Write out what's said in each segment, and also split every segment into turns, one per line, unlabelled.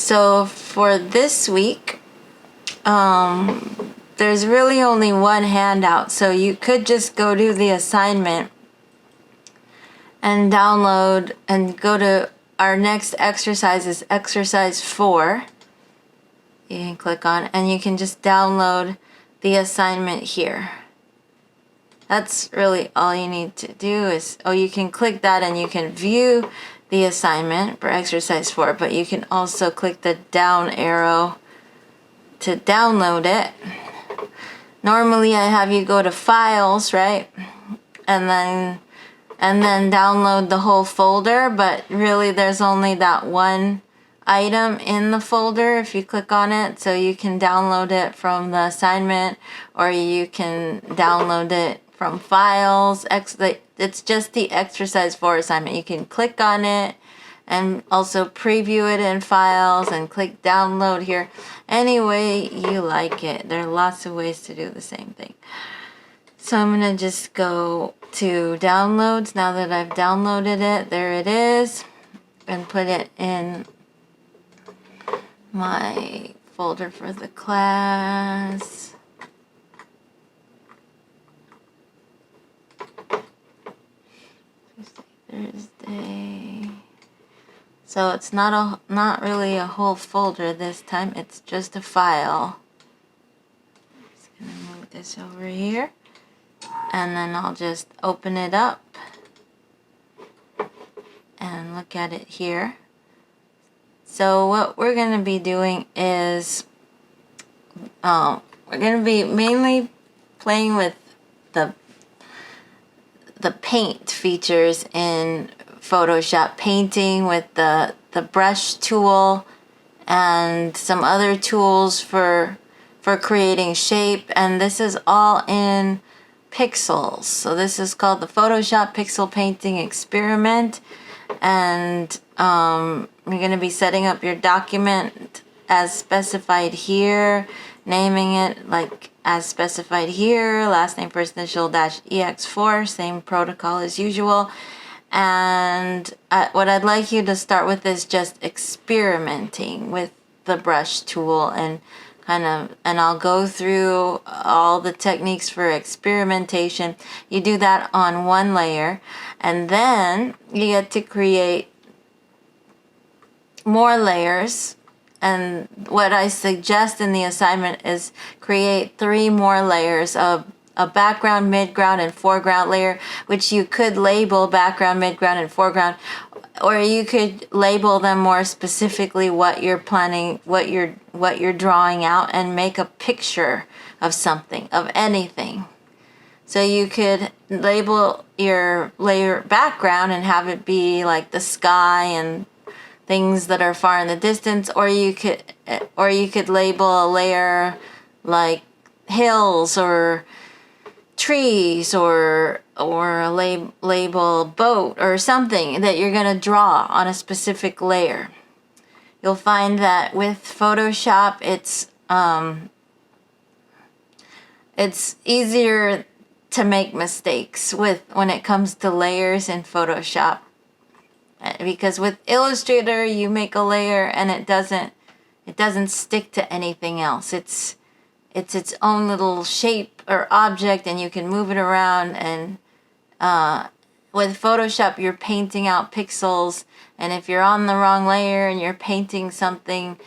So for this week, there's really only one handout, so you could just go to the assignment and download and go to our next exercise is exercise 4. You can click on and you can just download the assignment here. That's really all you need to do is, you can click that and you can view the assignment for exercise 4, but you can also click the down arrow to download it. Normally I have you go to files, right? And then download the whole folder, but really there's only that one item in the folder if you click on it, so you can download it from the assignment or you can download it from files. It's just the exercise 4 assignment. You can click on it and also preview it in files and click download here any way you like it. There are lots of ways to do the same thing. So I'm gonna just go to downloads now that I've downloaded it. There it is, and put it in my folder for the class. Thursday. So it's not really a whole folder this time. It's just a file. I'm just gonna move this over here, and then I'll just open it up and look at it here. So what we're going to be doing is we're going to be mainly playing with the paint features in Photoshop, painting with the brush tool and some other tools for creating shape, and this is all in pixels. So this is called the Photoshop Pixel Painting Experiment, and you're going to be setting up your document as specified here, naming it like as specified here, last name first initial dash Ex4, same protocol as usual. And what I'd like you to start with is just experimenting with the brush tool and and I'll go through all the techniques for experimentation. You do that on one layer, and then you get to create more layers. And what I suggest in the assignment is create 3 more layers of a background, midground, and foreground layer, which you could label background, midground, and foreground, or you could label them more specifically what you're planning, what you're drawing out, and make a picture of something, of anything. So you could label your layer background and have it be like the sky and things that are far in the distance, or you could label a layer like hills or trees, or label boat or something that you're going to draw on a specific layer. You'll find that with Photoshop it's easier to make mistakes when it comes to layers in Photoshop, because with Illustrator you make a layer and it doesn't stick to anything else. It's its own little shape or object, and you can move it around. And with Photoshop, you're painting out pixels, and if you're on the wrong layer and you're painting something,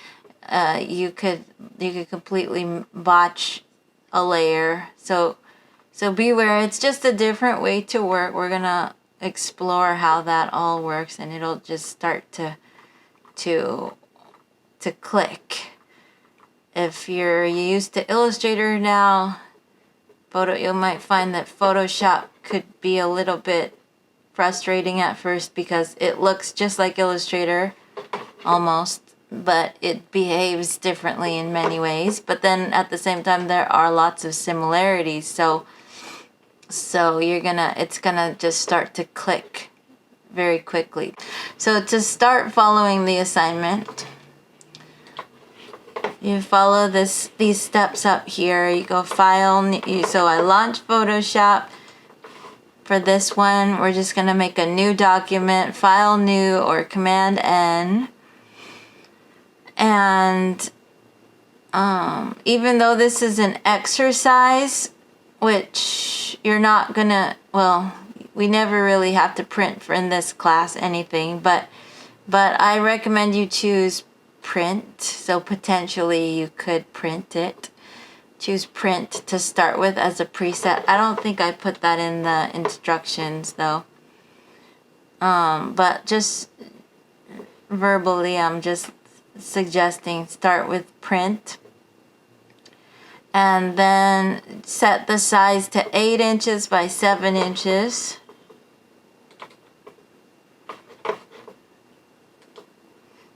you could completely botch a layer. So beware. It's just a different way to work. We're gonna explore how that all works, and it'll just start to click. If you're used to Illustrator now, you might find that Photoshop could be a little bit frustrating at first because it looks just like Illustrator, almost, but it behaves differently in many ways. But then at the same time, there are lots of similarities. So it's gonna just start to click very quickly. So to start following the assignment, you follow these steps up here. You go File, so I launch Photoshop. For this one, we're just going to make a new document, File, New, or Command N. And even though this is an exercise, which you're not gonna, well, we never really have to print for in this class anything, but I recommend you choose print. So potentially you could print it. Choose print to start with as a preset. I don't think I put that in the instructions though. But just verbally, I'm just suggesting start with print. And then set the size to 8 inches by 7 inches.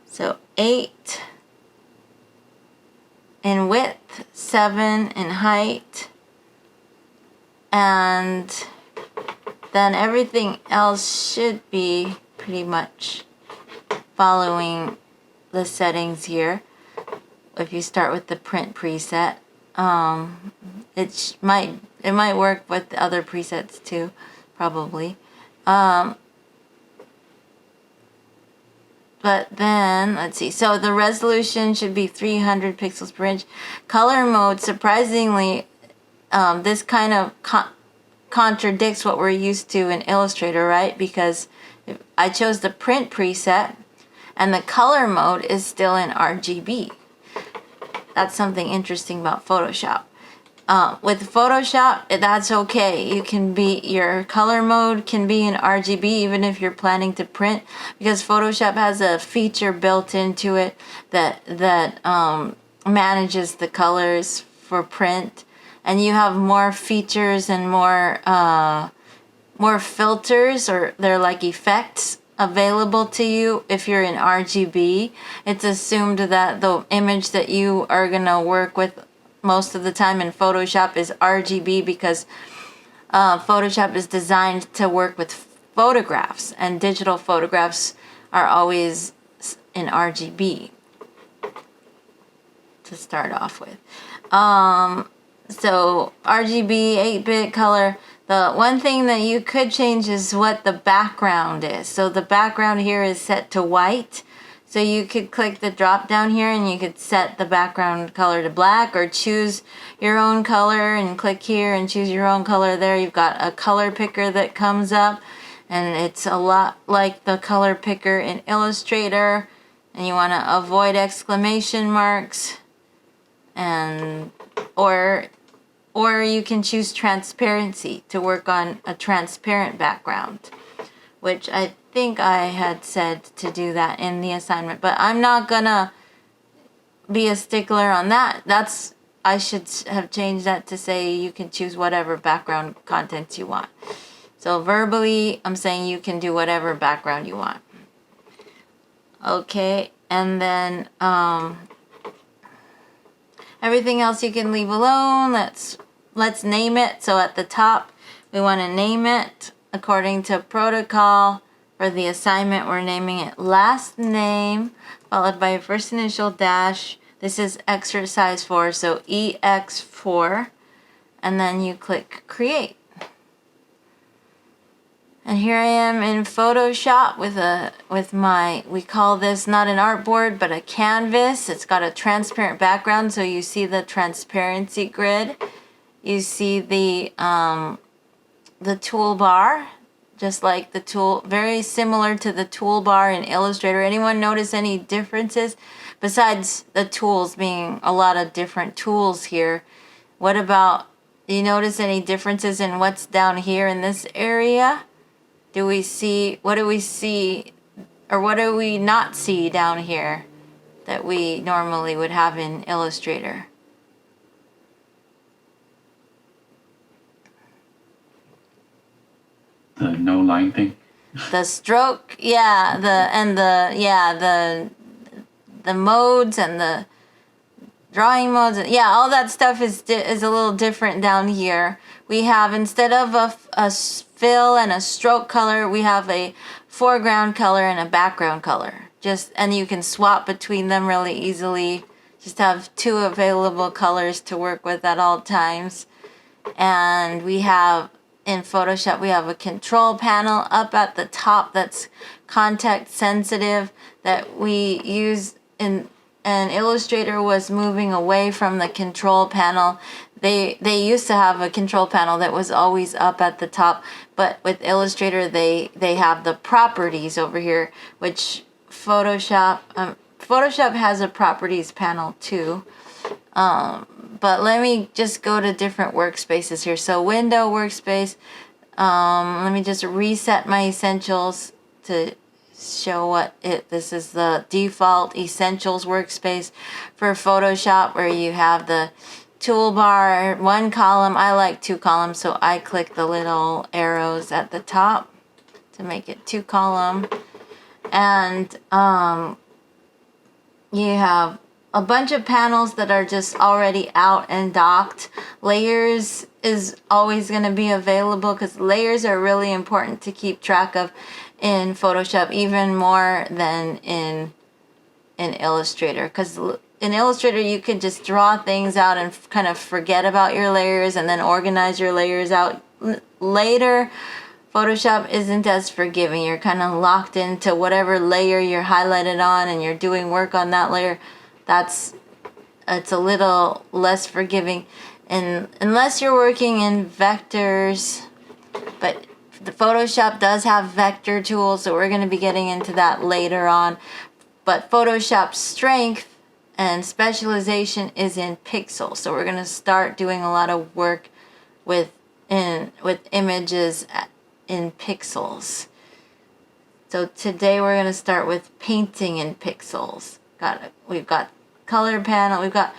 So 8 in width, 7 in height, and then everything else should be pretty much following the settings here. If you start with the print preset, it might work with the other presets too, probably. But then, let's see. So the resolution should be 300 pixels per inch. Color mode, surprisingly, this kind of contradicts what we're used to in Illustrator, right? Because I chose the print preset, and the color mode is still in RGB. That's something interesting about Photoshop. With Photoshop, that's okay. Your color mode can be in RGB even if you're planning to print, because Photoshop has a feature built into it that manages the colors for print, and you have more features and more filters, or they're like effects available to you if you're in RGB. It's assumed that the image that you are gonna work with most of the time in Photoshop is RGB, because Photoshop is designed to work with photographs, and digital photographs are always in RGB to start off with. So RGB, 8-bit color. The one thing that you could change is what the background is. So the background here is set to white. So you could click the drop down here and you could set the background color to black, or choose your own color and click here and choose your own color there. You've got a color picker that comes up, and it's a lot like the color picker in Illustrator, and you want to avoid exclamation marks, and or you can choose transparency to work on a transparent background, which I think I had said to do that in the assignment, but I'm not gonna be a stickler on that. I should have changed that to say you can choose whatever background content you want. So verbally, I'm saying you can do whatever background you want. Okay, and then everything else you can leave alone. Let's name it. So at the top, we want to name it according to protocol. For the assignment, we're naming it last name followed by a first initial dash. This is exercise 4, so Ex4, and then you click create. And here I am in Photoshop with my, we call this not an artboard but a canvas. It's got a transparent background, so you see the transparency grid. You see the toolbar, just like the tool, very similar to the toolbar in Illustrator. Anyone notice any differences besides the tools being a lot of different tools here? What about, do you notice any differences in what's down here in this area? What do we see, or what do we not see down here that we normally would have in Illustrator?
The no line thing.
The stroke, yeah, the modes and the drawing modes, yeah, all that stuff is a little different down here. We have, instead of a fill and a stroke color, we have a foreground color and a background color. And you can swap between them really easily. Just have 2 available colors to work with at all times. And we have, in Photoshop, we have a control panel up at the top that's context sensitive, that we use and Illustrator was moving away from the control panel. They used to have a control panel that was always up at the top, but with Illustrator they have the properties over here, which Photoshop has a properties panel too. But let me just go to different workspaces here. So window workspace. Let me just reset my essentials to show what this is the default essentials workspace for Photoshop, where you have the toolbar, one column. I like two columns, so I click the little arrows at the top to make it two column. And you have a bunch of panels that are just already out and docked. Layers is always going to be available because layers are really important to keep track of in Photoshop, even more than in Illustrator. Because in Illustrator you can just draw things out and kind of forget about your layers and then organize your layers out later. Photoshop isn't as forgiving. You're kind of locked into whatever layer you're highlighted on and you're doing work on that layer. It's a little less forgiving, and unless you're working in vectors, but the Photoshop does have vector tools, so we're going to be getting into that later on. But Photoshop's strength and specialization is in pixels, so we're going to start doing a lot of work with images in pixels. So today we're going to start with painting in pixels. We've got color panel. We've got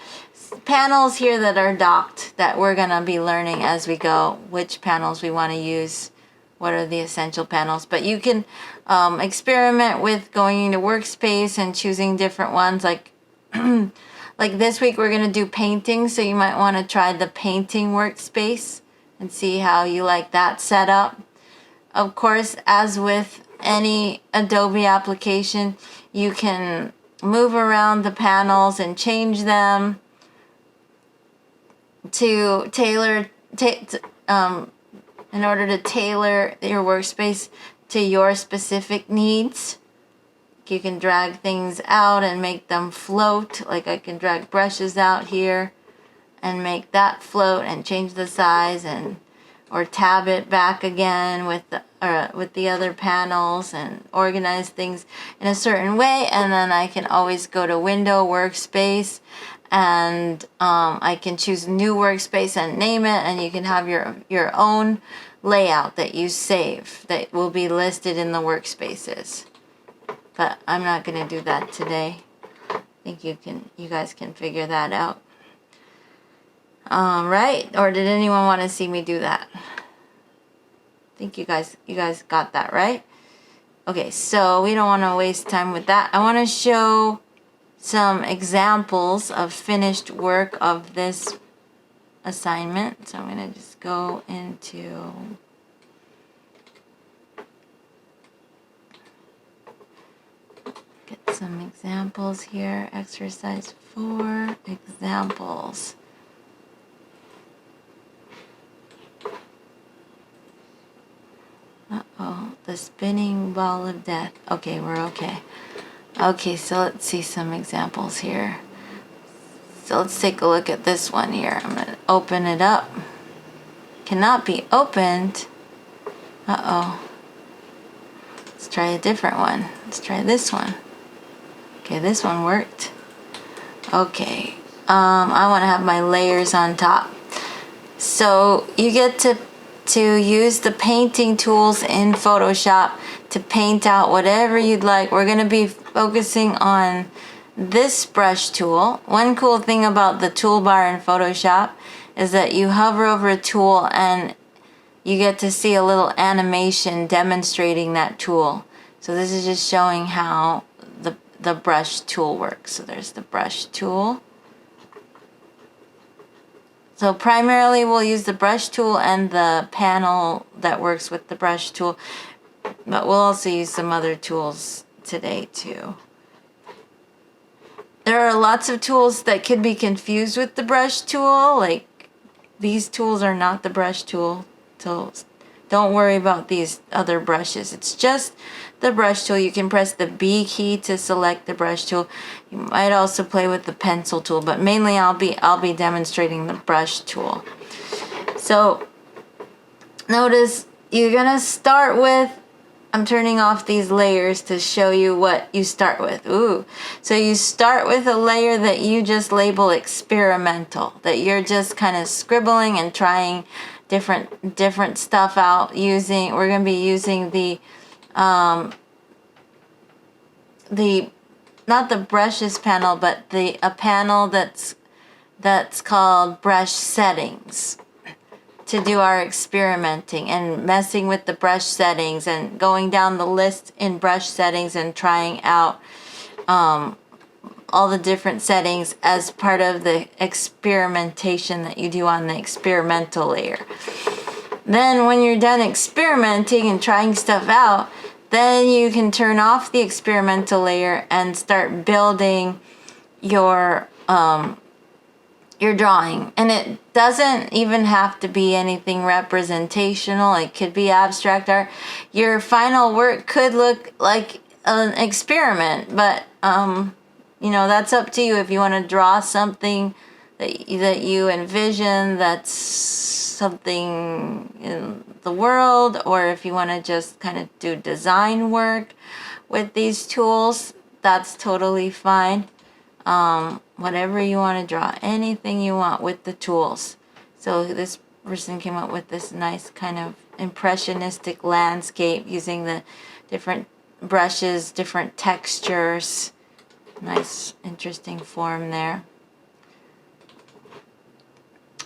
panels here that are docked that we're going to be learning as we go which panels we want to use, what are the essential panels. But you can experiment with going into Workspace and choosing different ones. Like like this week we're going to do painting, so you might want to try the painting workspace and see how you like that setup. Of course, as with any Adobe application, you can move around the panels and change them to tailor, in order to tailor your workspace to your specific needs. You can drag things out and make them float. Like I can drag brushes out here and make that float and change the size, and or tab it back again with the other panels and organize things in a certain way. And then I can always go to Window Workspace, and I can choose New Workspace and name it, and you can have your own layout that you save that will be listed in the workspaces. But I'm not going to do that today. I think you guys can figure that out. Right? Or did anyone want to see me do that? I think you guys got that, right? Okay, so we don't want to waste time with that. I want to show some examples of finished work of this assignment. So I'm going to just go into get some examples here. Exercise 4 examples. Uh-oh, the spinning ball of death. Okay, we're okay. Okay, so let's see some examples here. So let's take a look at this one here. I'm going to open it up. Cannot be opened. Uh-oh. Let's try a different one. Let's try this one. Okay, this one worked. Okay. I want to have my layers on top. So you get to use the painting tools in Photoshop to paint out whatever you'd like. We're going to be focusing on this brush tool. One cool thing about the toolbar in Photoshop is that you hover over a tool and you get to see a little animation demonstrating that tool. So this is just showing how the brush tool works. So there's the brush tool. So primarily we'll use the brush tool and the panel that works with the brush tool, but we'll also use some other tools today too. There are lots of tools that could be confused with the brush tool, like these tools are not the brush tool tools. Don't worry about these other brushes. It's just the brush tool. You can press the B key to select the brush tool. You might also play with the pencil tool, but mainly I'll be demonstrating the brush tool. So notice you're gonna start with, I'm turning off these layers to show you what you start with. Ooh. So you start with a layer that you just label experimental, that you're just kind of scribbling and trying different stuff out using, we're going to be using the not the brushes panel, but a panel that's called brush settings, to do our experimenting and messing with the brush settings and going down the list in brush settings and trying out all the different settings as part of the experimentation that you do on the experimental layer. Then when you're done experimenting and trying stuff out, then you can turn off the experimental layer and start building your drawing. And it doesn't even have to be anything representational. It could be abstract art. Your final work could look like an experiment, but you know, that's up to you. If you want to draw something that you envision that's something in the world, or if you want to just kind of do design work with these tools, that's totally fine. Whatever you want to draw, anything you want with the tools. So this person came up with this nice kind of impressionistic landscape using the different brushes, different textures. Nice, interesting form there.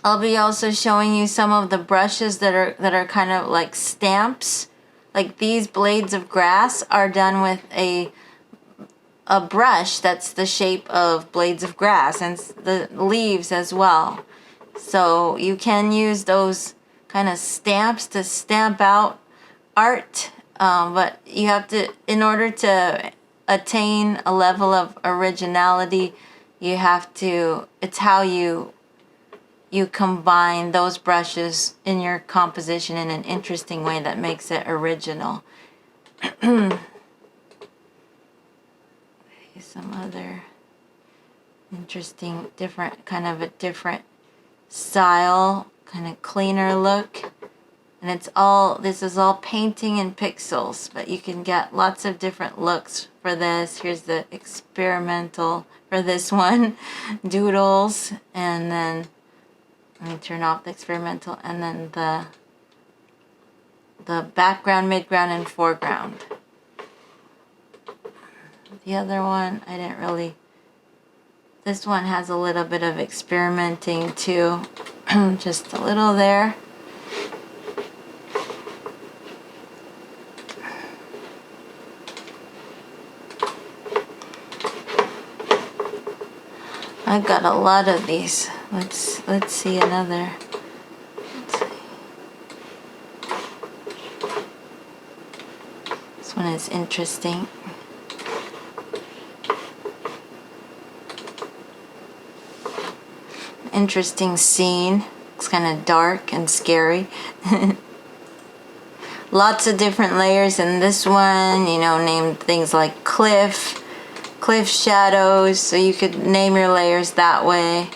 I'll be also showing you some of the brushes that are kind of like stamps. Like these blades of grass are done with a brush that's the shape of blades of grass, and the leaves as well. So you can use those kind of stamps to stamp out art, but you have to, in order to attain a level of originality, you have to, it's how you combine those brushes in your composition in an interesting way that makes it original. Some other interesting, different style, kind of cleaner look. And this is all painting in pixels, but you can get lots of different looks for this. Here's the experimental for this one, doodles, and then let me turn off the experimental, and then the background, midground, and foreground. The other one, I didn't really, this one has a little bit of experimenting too, just a little there. I've got a lot of these. Let's see another. This one is interesting. Interesting scene. It's kind of dark and scary. Lots of different layers in this one, you know, named things like cliff shadows, so you could name your layers that way.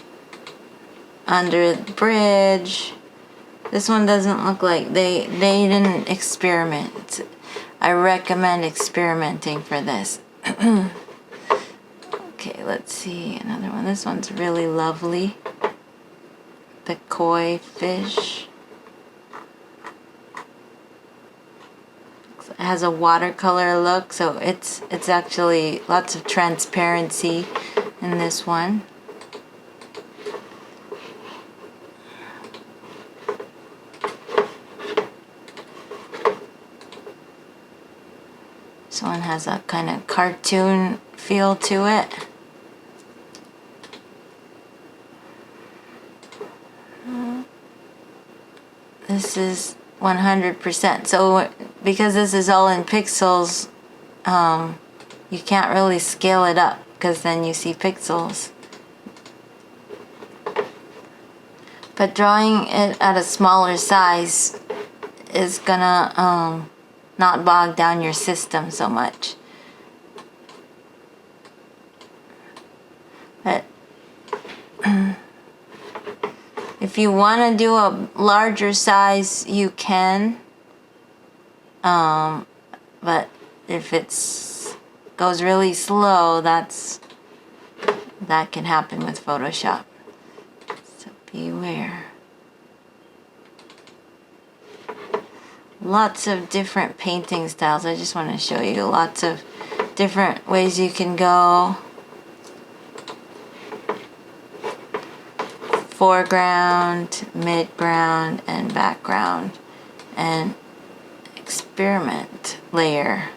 Under the bridge. This one doesn't look like they didn't experiment. I recommend experimenting for this. Okay, let's see another one. This one's really lovely. The koi fish. It has a watercolor look, so it's actually lots of transparency in this one. This one has a kind of cartoon feel to it. This is 100%. So because this is all in pixels, you can't really scale it up because then you see pixels. But drawing it at a smaller size is gonna not bog down your system so much. But if you want to do a larger size, you can. But if it's goes really slow, that can happen with Photoshop. So beware. Lots of different painting styles. I just want to show you lots of different ways you can go. Foreground, midground, and background, and experiment layer,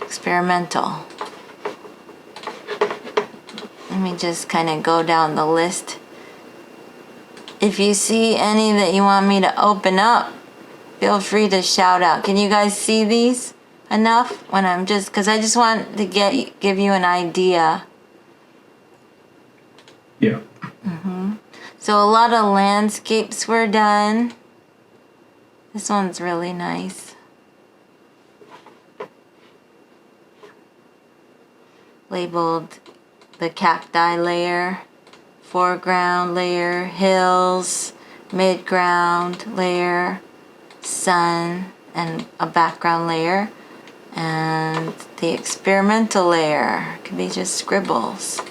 experimental. Let me just kind of go down the list. If you see any that you want me to open up, feel free to shout out. Can you guys see these enough? When I'm just, because I just want to give you an idea.
Yeah.
So a lot of landscapes were done. This one's really nice. Labeled the cacti layer, foreground layer, hills, midground layer, sun, and a background layer. And the experimental layer could be just scribbles.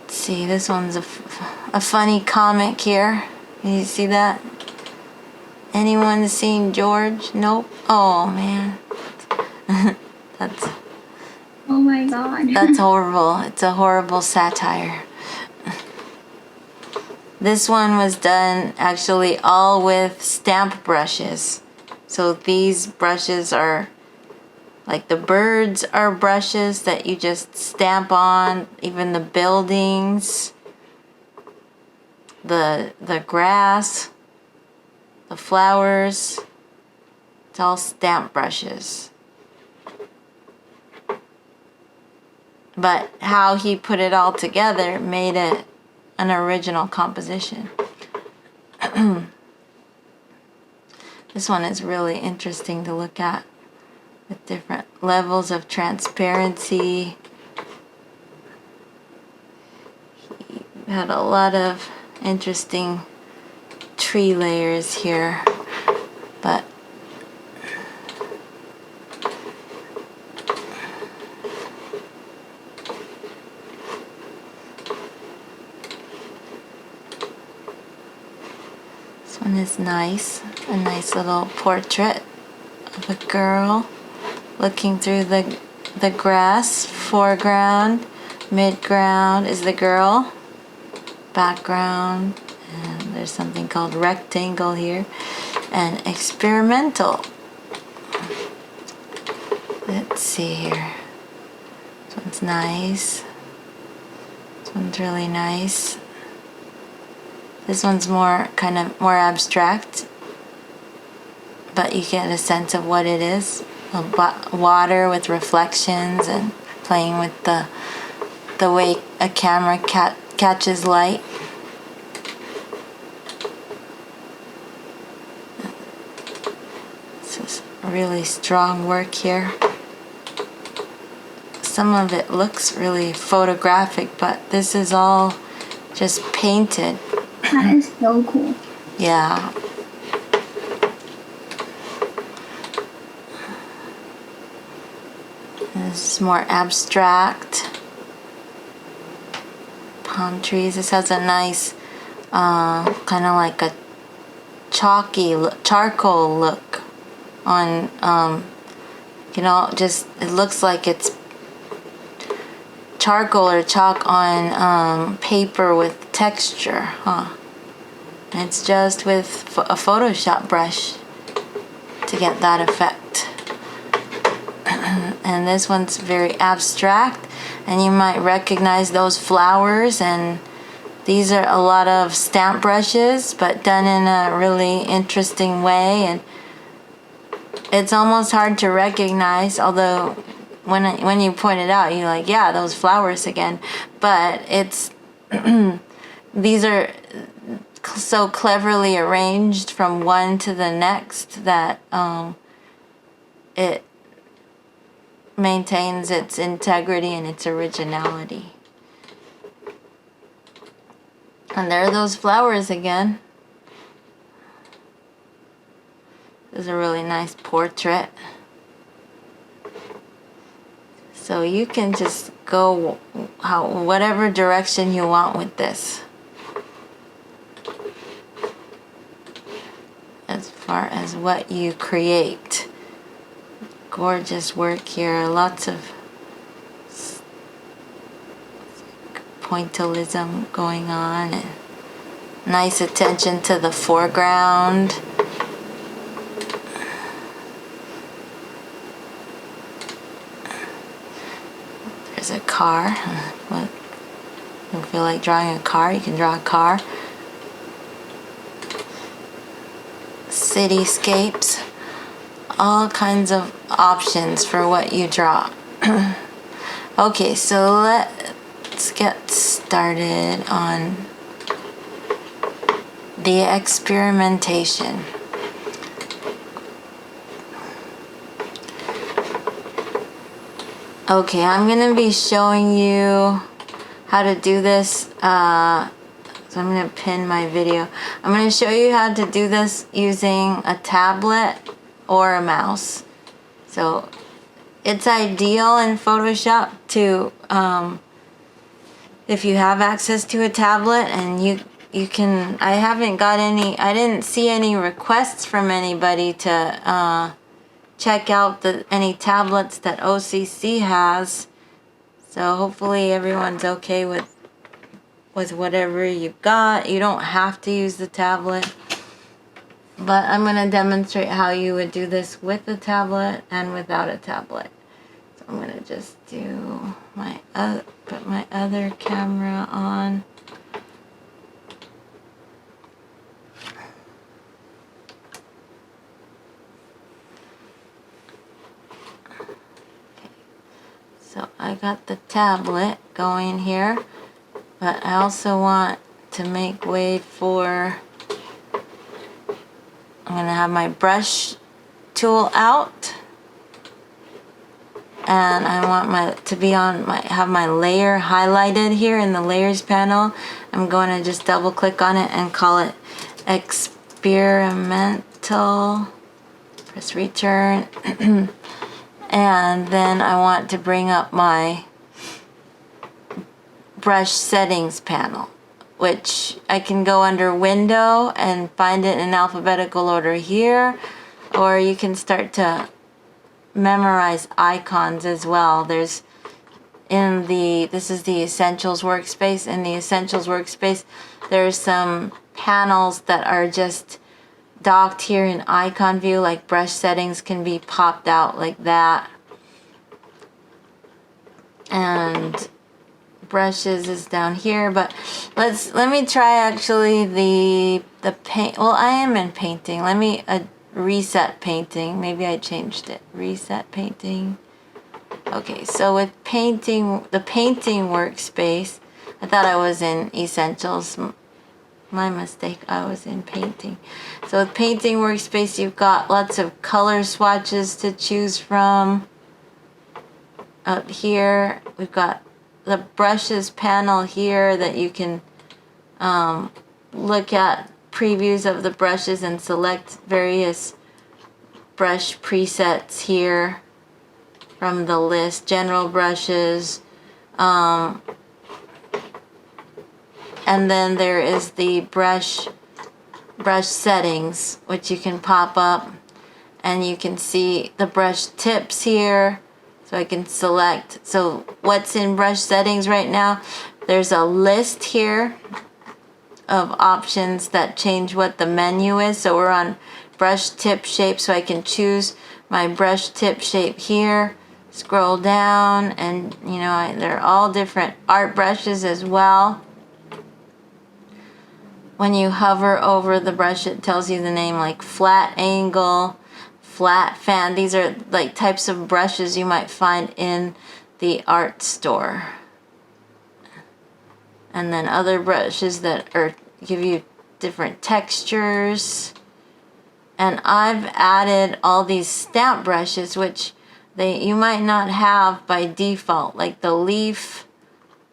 See, this one's a funny comic here. Can you see that? Anyone seen George? Nope. Oh man, that's.
Oh my god.
That's horrible. It's a horrible satire. This one was done actually all with stamp brushes. So these brushes are like the birds are brushes that you just stamp on, even the buildings, the grass, the flowers. It's all stamp brushes. But how he put it all together made it an original composition. This one is really interesting to look at, with different levels of transparency. He had a lot of interesting tree layers here, but this one is nice. A nice little portrait of a girl looking through the grass. Foreground, midground is the girl, background, and there's something called rectangle here, and experimental. Let's see here. This one's nice. This one's really nice. This one's more abstract, but you get a sense of what it is. Water with reflections and playing with the way a camera catches light. This is really strong work here. Some of it looks really photographic, but this is all just painted.
That is so cool.
Yeah. This is more abstract. Palm trees. This has a nice, kind of like a charcoal look on, just, it looks like it's charcoal or chalk on paper with texture, huh? And it's just with a Photoshop brush to get that effect. And this one's very abstract, and you might recognize those flowers, and these are a lot of stamp brushes but done in a really interesting way, and it's almost hard to recognize, although when you pointed out, you're like, yeah, those flowers again. But it's these are so cleverly arranged from one to the next that it maintains its integrity and its originality. And there are those flowers again. This is a really nice portrait. So you can just go whatever direction you want with this. As far as what you create. Gorgeous work here. Lots of pointillism going on. And nice attention to the foreground. There's a car. What? You feel like drawing a car? You can draw a car. Cityscapes. All kinds of options for what you draw. Okay, so let's get started on the experimentation. Okay, I'm going to be showing you how to do this. So I'm going to pin my video. I'm going to show you how to do this using a tablet or a mouse. So it's ideal in Photoshop to, if you have access to a tablet, and you can, I didn't see any requests from anybody to check out any tablets that OCC has. So hopefully everyone's okay with whatever you've got. You don't have to use the tablet. But I'm going to demonstrate how you would do this with a tablet and without a tablet. So I'm going to just do put my other camera on. So I got the tablet going here, but I also want to make way for, I'm going to have my brush tool out, and I want have my layer highlighted here in the layers panel. I'm going to just double click on it and call it experimental. Press return. And then I want to bring up my brush settings panel, which I can go under window and find it in alphabetical order here, or you can start to memorize icons as well. This is the Essentials Workspace. In the Essentials Workspace, there's some panels that are just docked here in icon view, like brush settings can be popped out like that, and brushes is down here. But let me try actually the paint. Well, I am in painting. Let me reset painting. Maybe I changed it. Reset painting. Okay, so with painting, the painting workspace, I thought I was in Essentials. My mistake, I was in painting. So with painting workspace, you've got lots of color swatches to choose from. Up here, we've got the brushes panel here that you can look at previews of the brushes and select various brush presets here from the list. General brushes. And then there is the brush settings, which you can pop up, and you can see the brush tips here. So I can select. So what's in brush settings right now? There's a list here of options that change what the menu is. So we're on brush tip shape, so I can choose my brush tip shape here. Scroll down, and they're all different. Art brushes as well. When you hover over the brush, it tells you the name, like flat angle, flat fan. These are like types of brushes you might find in the art store. And then other brushes that give you different textures. And I've added all these stamp brushes, which you might not have by default, like the leaf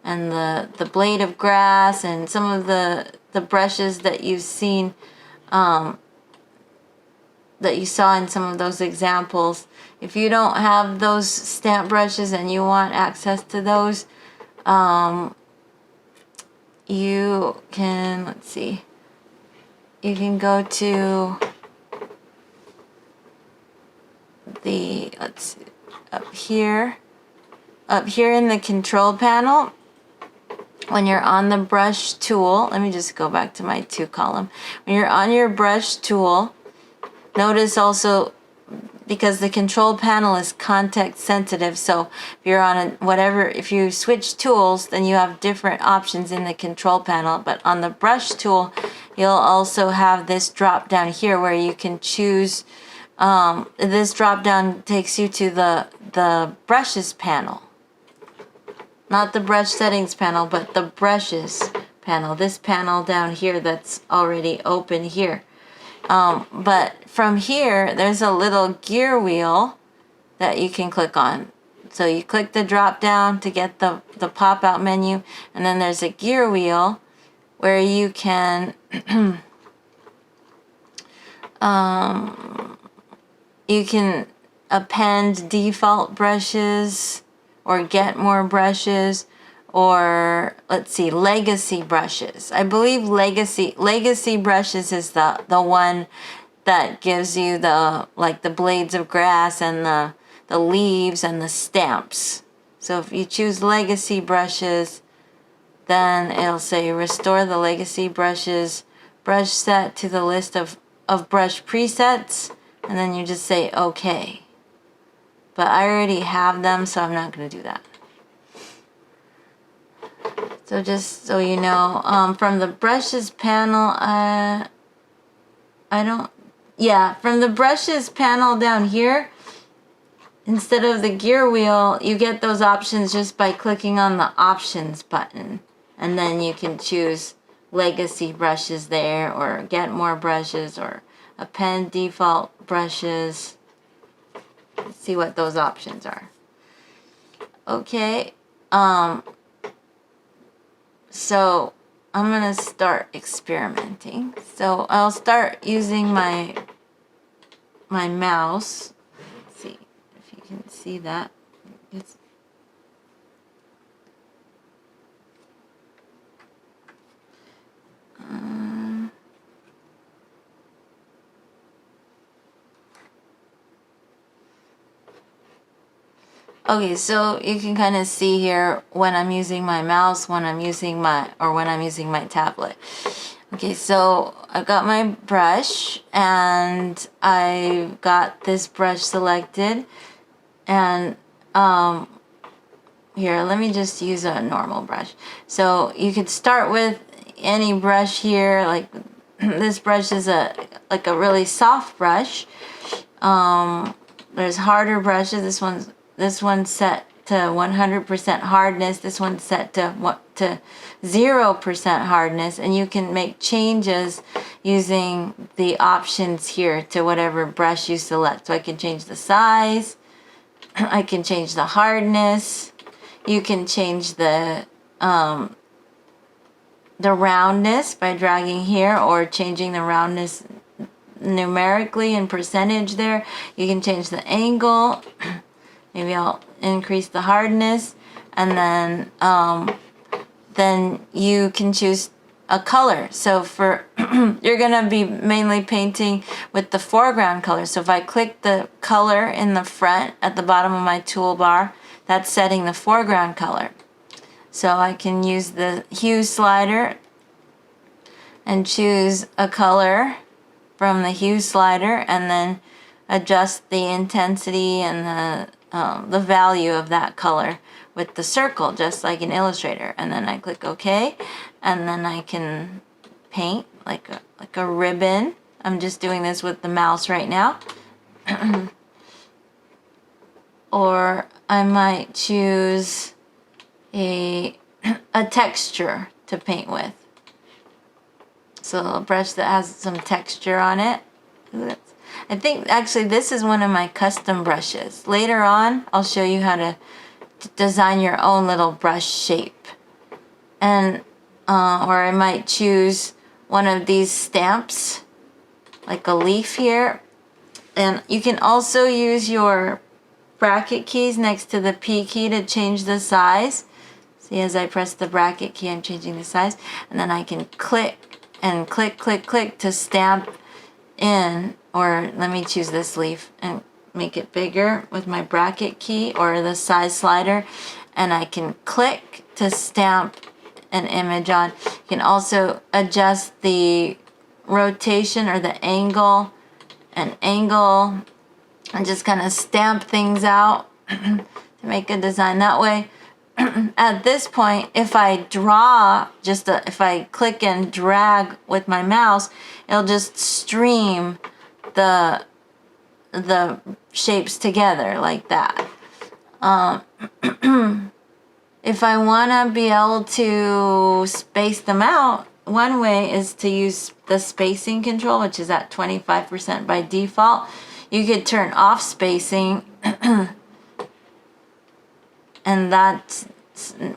and the blade of grass and some of the brushes that you've seen, that you saw in some of those examples. If you don't have those stamp brushes and you want access to those, you can, let's see, you can go to the, let's see, up here in the control panel, when you're on the brush tool, let me just go back to my 2 column. When you're on your brush tool, notice also, because the control panel is context sensitive, so if you're on if you switch tools, then you have different options in the control panel. But on the brush tool, you'll also have this drop down here where you can choose. This drop down takes you to the brushes panel, not the brush settings panel, but the brushes panel. This panel down here that's already open here. But from here, there's a little gear wheel that you can click on. So you click the drop down to get the pop out menu, and then there's a gear wheel where you can you can append default brushes or get more brushes, or let's see, legacy brushes. I believe legacy brushes is the one that gives you the blades of grass and the leaves and the stamps. So if you choose legacy brushes, then it'll say restore the legacy brushes brush set to the list of brush presets, and then you just say okay. But I already have them, so I'm not going to do that. So just so you know, from the brushes panel, from the brushes panel down here, instead of the gear wheel, you get those options just by clicking on the options button. And then you can choose legacy brushes there, or get more brushes, or append default brushes. Let's see what those options are. Okay. So I'm going to start experimenting. So I'll start using my mouse. Let's see if you can see that. Okay, so you can kind of see here when I'm using my mouse, when I'm using my tablet. Okay, so I've got my brush, and I got this brush selected, and here, let me just use a normal brush. So you could start with any brush here, like this brush is a really soft brush. There's harder brushes. This one's set to 100% hardness. This one's set to 0% hardness, and you can make changes using the options here to whatever brush you select. So I can change the size, I can change the hardness, you can change the roundness by dragging here, or changing the roundness numerically in percentage there. You can change the angle. Maybe I'll increase the hardness, and then you can choose a color. So for you're gonna be mainly painting with the foreground color. So if I click the color in the front at the bottom of my toolbar, that's setting the foreground color. So I can use the hue slider and choose a color from the hue slider, and then adjust the intensity and the value of that color with the circle, just like in Illustrator. And then I click OK, and then I can paint like a ribbon. I'm just doing this with the mouse right now. or I might choose a texture to paint with. So a brush that has some texture on it. I think actually this is one of my custom brushes. Later on, I'll show you how to design your own little brush shape. And or I might choose one of these stamps, like a leaf here. And you can also use your bracket keys next to the P key to change the size. See, as I press the bracket key, I'm changing the size. And then I can click and click, click, click to stamp in, or let me choose this leaf and make it bigger with my bracket key or the size slider. And I can click to stamp an image on. You can also adjust the rotation or the angle and just kind of stamp things out to make a design that way. At this point, if I draw, if I click and drag with my mouse, it'll just stream the shapes together like that. If I want to be able to space them out, one way is to use the spacing control, which is at 25% by default. You could turn off spacing and that's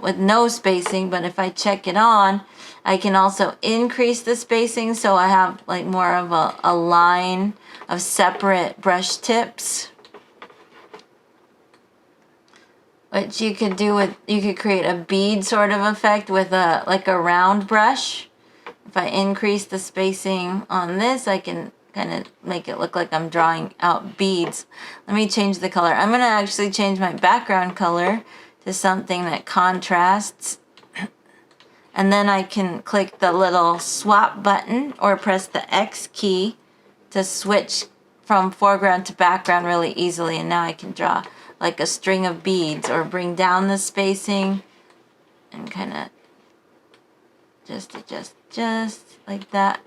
with no spacing, but if I check it on, I can also increase the spacing so I have like more of a line of separate brush tips, which you could do with, you could create a bead sort of effect with like a round brush. If I increase the spacing on this, I can kind of make it look like I'm drawing out beads. Let me change the color. I'm going to actually change my background color to something that contrasts. And then I can click the little swap button or press the X key to switch from foreground to background really easily. And now I can draw like a string of beads or bring down the spacing and kind of just adjust like that.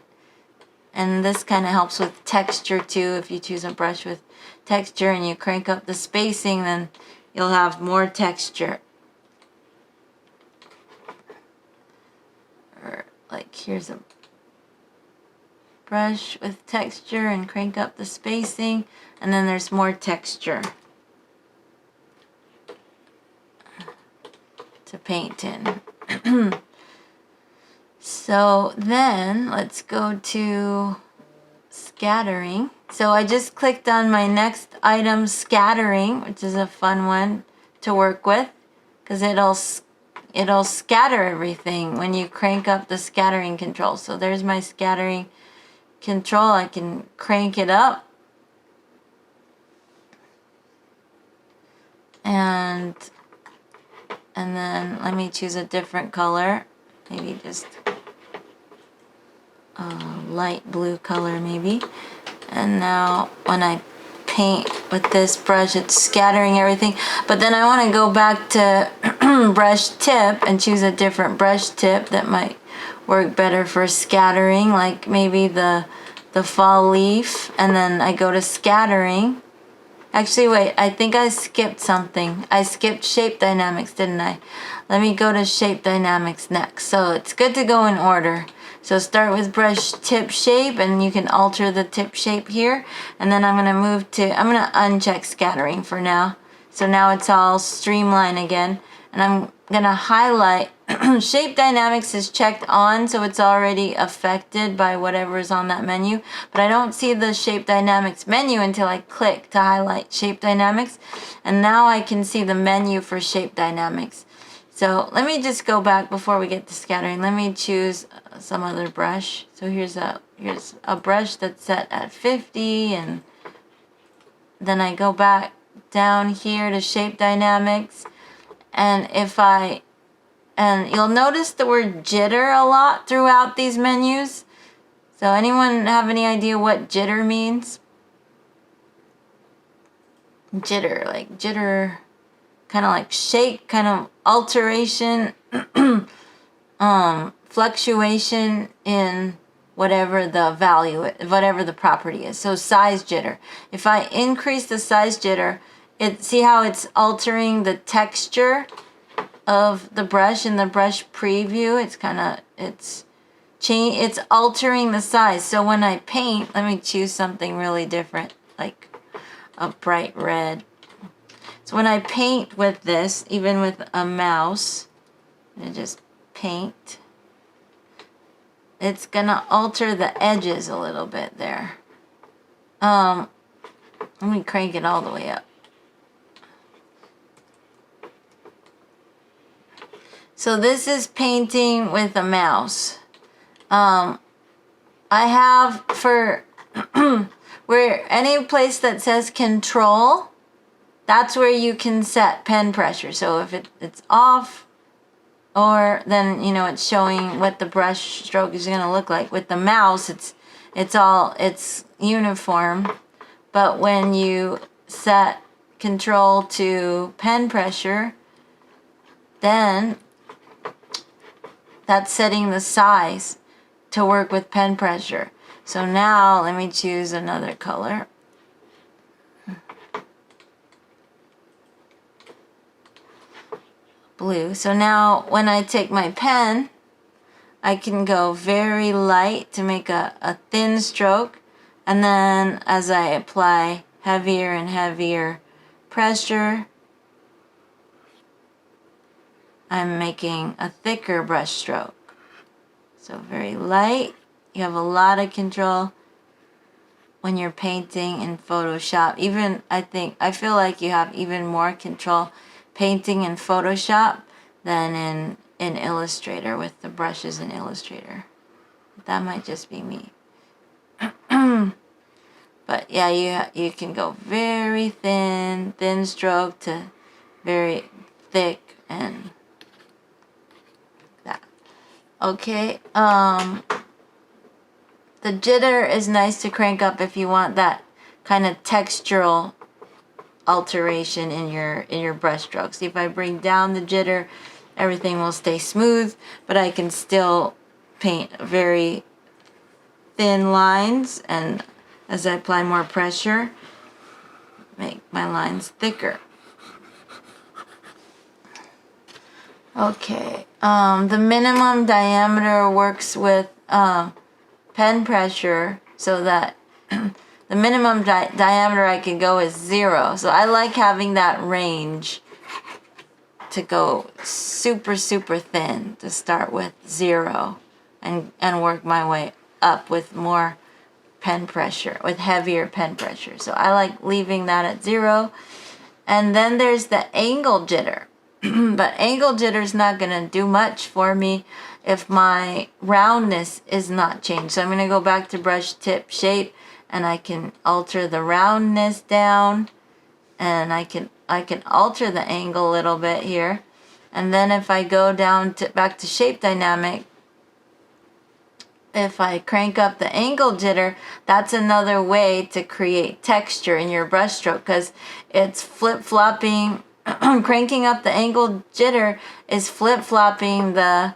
And this kind of helps with texture too. If you choose a brush with texture and you crank up the spacing, then you'll have more texture. Or like here's a brush with texture and crank up the spacing, and then there's more texture to paint in. So then let's go to scattering. So I just clicked on my next item, scattering, which is a fun one to work with because it'll scatter everything when you crank up the scattering control. So there's my scattering control. I can crank it up and then let me choose a different color, maybe just a light blue color maybe. And now when I paint with this brush, it's scattering everything. But then I want to go back to brush tip and choose a different brush tip that might work better for scattering, like maybe the fall leaf. And then I go to scattering. Actually, wait, I think I skipped something. I skipped shape dynamics, didn't I? Let me go to shape dynamics next. So it's good to go in order. So start with brush tip shape, and you can alter the tip shape here. And then I'm going to uncheck scattering for now. So now it's all streamlined again. And I'm going to highlight. Shape dynamics is checked on, so it's already affected by whatever is on that menu. But I don't see the shape dynamics menu until I click to highlight shape dynamics. And now I can see the menu for shape dynamics. So let me just go back before we get to scattering. Let me choose some other brush. So here's a brush that's set at 50, and then I go back down here to shape dynamics. And you'll notice the word jitter a lot throughout these menus. So anyone have any idea what jitter means? Jitter, kind of like shake, kind of alteration, fluctuation in whatever the value, whatever the property is. So size jitter. If I increase the size jitter, see how it's altering the texture of the brush in the brush preview? It's altering the size. So when I paint, let me choose something really different, like a bright red. So when I paint with this, even with a mouse, I just paint, it's gonna alter the edges a little bit there. Let me crank it all the way up. So this is painting with a mouse. I have for where any place that says control, that's where you can set pen pressure. So if it's off, or then it's showing what the brush stroke is going to look like. With the mouse, it's uniform, but when you set control to pen pressure, then that's setting the size to work with pen pressure. So now let me choose another color. Blue. So now when I take my pen, I can go very light to make a thin stroke, and then as I apply heavier and heavier pressure, I'm making a thicker brush stroke. So very light. You have a lot of control when you're painting in Photoshop. I feel like you have even more control painting in Photoshop than in Illustrator, with the brushes in Illustrator. That might just be me. But yeah, you can go very thin stroke to very thick and that. Okay, the jitter is nice to crank up if you want that kind of textural alteration in your brush strokes. See, if I bring down the jitter, everything will stay smooth, but I can still paint very thin lines, and as I apply more pressure, make my lines thicker. Okay, the minimum diameter works with pen pressure, so that the minimum diameter I can go is 0. So I like having that range to go super thin, to start with 0 and work my way up with more pen pressure, with heavier pen pressure. So I like leaving that at 0. And then there's the angle jitter. But angle jitter is not going to do much for me if my roundness is not changed. So I'm going to go back to brush tip shape, and I can alter the roundness down, and I can alter the angle a little bit here. And then if I go down back to shape dynamic, if I crank up the angle jitter, that's another way to create texture in your brush stroke, because it's flip-flopping. Cranking up the angle jitter is flip-flopping the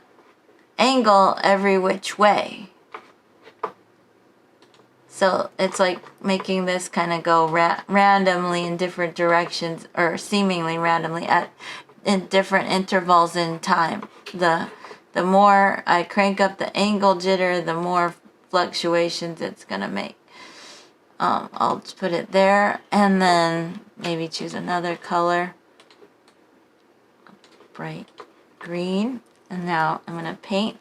angle every which way. So it's like making this kind of go randomly in different directions, or seemingly randomly in different intervals in time. The more I crank up the angle jitter, the more fluctuations it's going to make. I'll just put it there, and then maybe choose another color. Bright green. And now I'm going to paint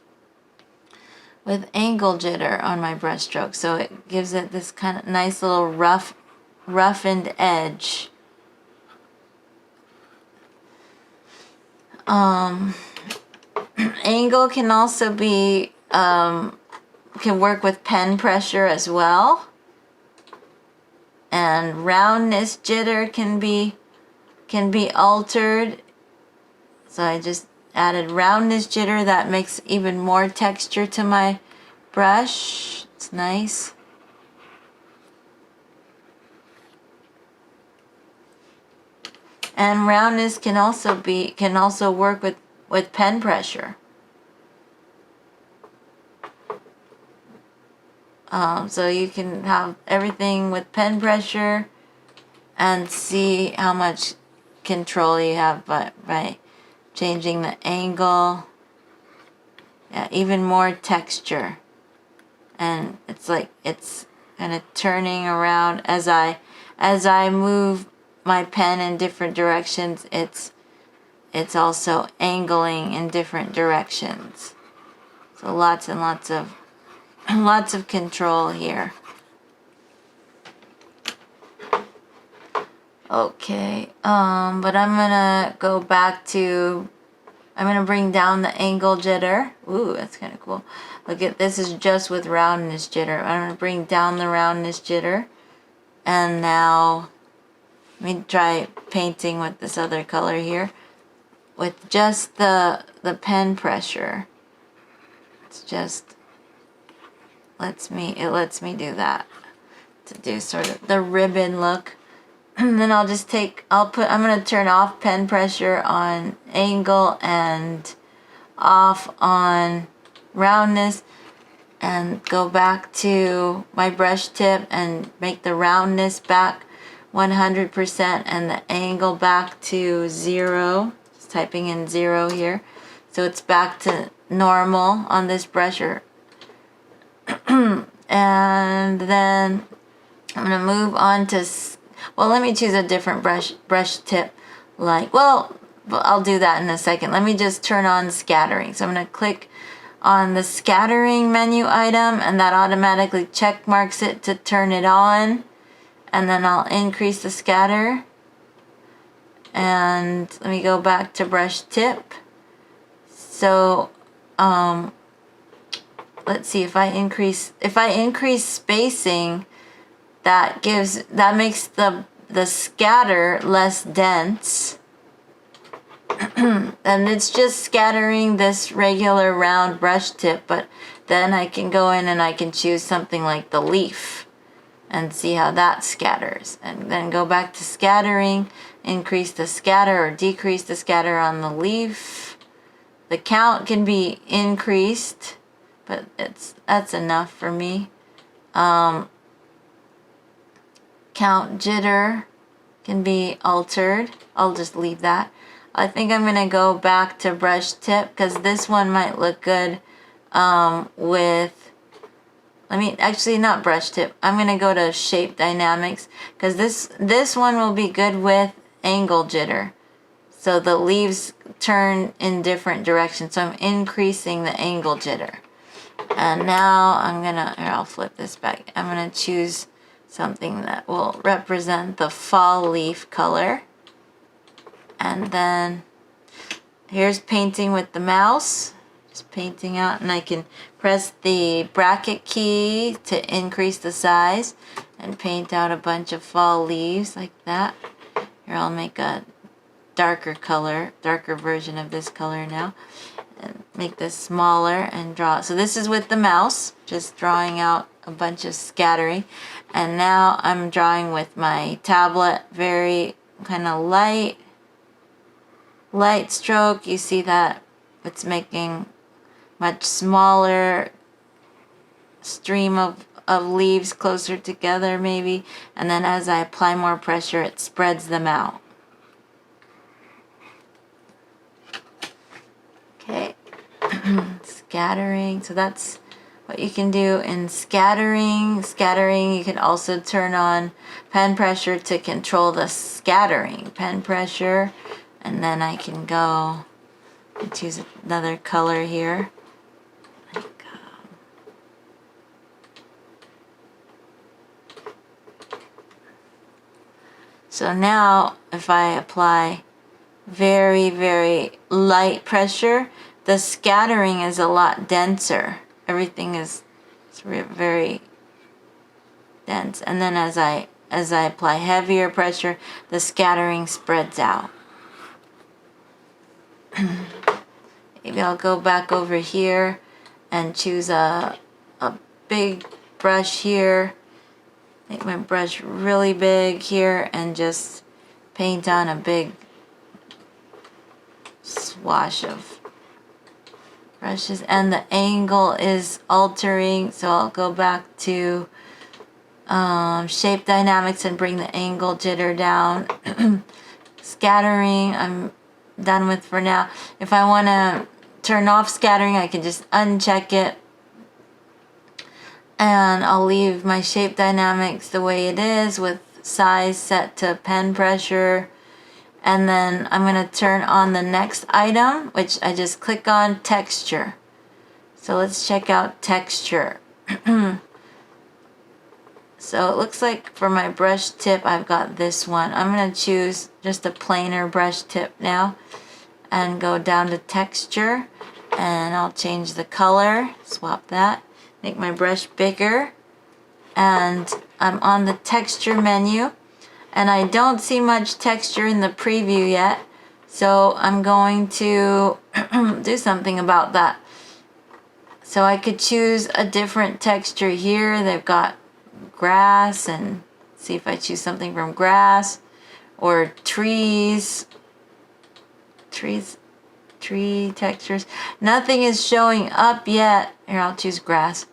with angle jitter on my brush stroke, so it gives it this kind of nice little roughened edge. Angle can also be can work with pen pressure as well, and roundness jitter can be altered. So I just added roundness jitter. That makes even more texture to my brush. It's nice. And roundness can also work with pen pressure. So you can have everything with pen pressure and see how much control you have by changing the angle. Yeah, even more texture. And it's like it's kind of turning around as I move my pen in different directions. It's also angling in different directions. So lots and lots of lots of control here. Okay, but I'm gonna go back to, I'm gonna bring down the angle jitter. Ooh, that's kind of cool. Look at this, is just with roundness jitter. I'm gonna bring down the roundness jitter. And now, let me try painting with this other color here. With just the pen pressure. It's just, it lets me do that. To do sort of the ribbon look. And then I'll just I'm going to turn off pen pressure on angle and off on roundness, and go back to my brush tip and make the roundness back 100% and the angle back to 0. Just typing in 0 here. So it's back to normal on this brusher. And then I'm going to move on to, well, let me choose a different brush tip. I'll do that in a second. Let me just turn on scattering. So I'm going to click on the scattering menu item, and that automatically check marks it to turn it on. And then I'll increase the scatter. And let me go back to brush tip. So, let's see, if I increase spacing, that makes the scatter less dense. And it's just scattering this regular round brush tip, but then I can go in and I can choose something like the leaf and see how that scatters, and then go back to scattering, increase the scatter or decrease the scatter on the leaf. The count can be increased, but that's enough for me. Count jitter can be altered. I'll just leave that. I think I'm gonna go back to brush tip because this one might look good with, actually not brush tip. I'm gonna go to shape dynamics because this one will be good with angle jitter. So the leaves turn in different directions. So I'm increasing the angle jitter. And now I'll flip this back. I'm gonna choose something that will represent the fall leaf color. And then here's painting with the mouse. Just painting out, and I can press the bracket key to increase the size and paint out a bunch of fall leaves like that. Here, I'll make a darker version of this color now. And make this smaller and draw. So this is with the mouse, just drawing out a bunch of scattering. And now I'm drawing with my tablet, very kind of light stroke. You see that it's making much smaller stream of leaves closer together maybe. And then as I apply more pressure, it spreads them out. Okay. Scattering. So that's what you can do in scattering. Scattering, you can also turn on pen pressure to control the scattering. Pen pressure. And then I can go and choose another color here. So now if I apply very, very light pressure, the scattering is a lot denser. Everything is very dense. And then as I apply heavier pressure, the scattering spreads out. Maybe I'll go back over here and choose a big brush here. Make my brush really big here and just paint on a big swash of brushes, and the angle is altering, so I'll go back to shape dynamics and bring the angle jitter down. Scattering I'm done with for now. If I want to turn off scattering, I can just uncheck it, and I'll leave my shape dynamics the way it is with size set to pen pressure. And then I'm going to turn on the next item, which I just click on texture. So let's check out texture. So it looks like for my brush tip, I've got this one. I'm going to choose just a plainer brush tip now and go down to texture, and I'll change the color, swap that, make my brush bigger, and I'm on the texture menu, and I don't see much texture in the preview yet, so I'm going to do something about that. So I could choose a different texture here. They've got grass, and see if I choose something from grass or trees, tree textures. Nothing is showing up yet. Here, I'll choose grass.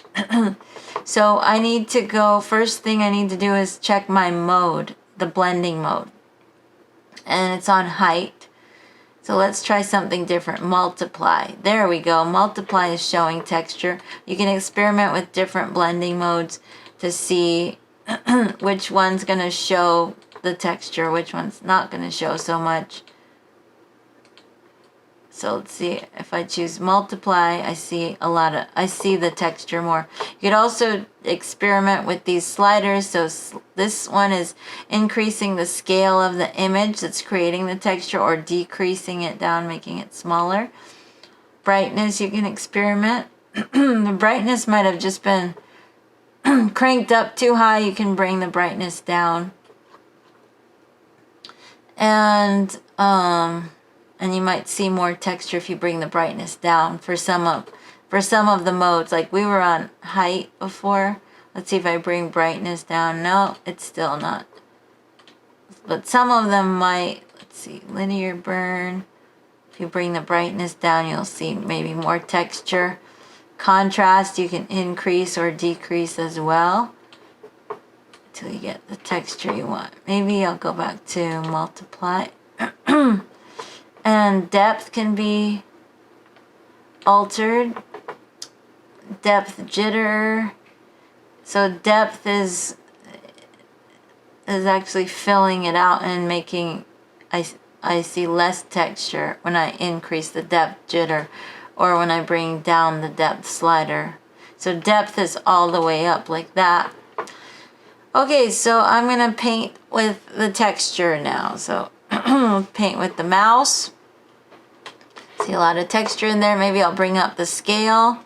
So I need to go, first thing I need to do is check my mode, the blending mode, and it's on height. So let's try something different. Multiply. There we go. Multiply is showing texture. You can experiment with different blending modes to see which one's going to show the texture, which one's not going to show so much. So let's see, if I choose multiply, I see the texture more. You could also experiment with these sliders. So this one is increasing the scale of the image that's creating the texture, or decreasing it down, making it smaller. Brightness, you can experiment. The brightness might have just been cranked up too high. You can bring the brightness down. And you might see more texture if you bring the brightness down for some of the modes. Like we were on height before. Let's see if I bring brightness down. No, it's still not. But some of them might. Let's see, linear burn. If you bring the brightness down, you'll see maybe more texture. Contrast, you can increase or decrease as well until you get the texture you want. Maybe I'll go back to multiply. And depth can be altered. Depth jitter. So depth is actually filling it out and making, I see less texture when I increase the depth jitter, or when I bring down the depth slider. So depth is all the way up like that. Okay, so I'm going to paint with the texture now. So paint with the mouse. See a lot of texture in there. Maybe I'll bring up the scale.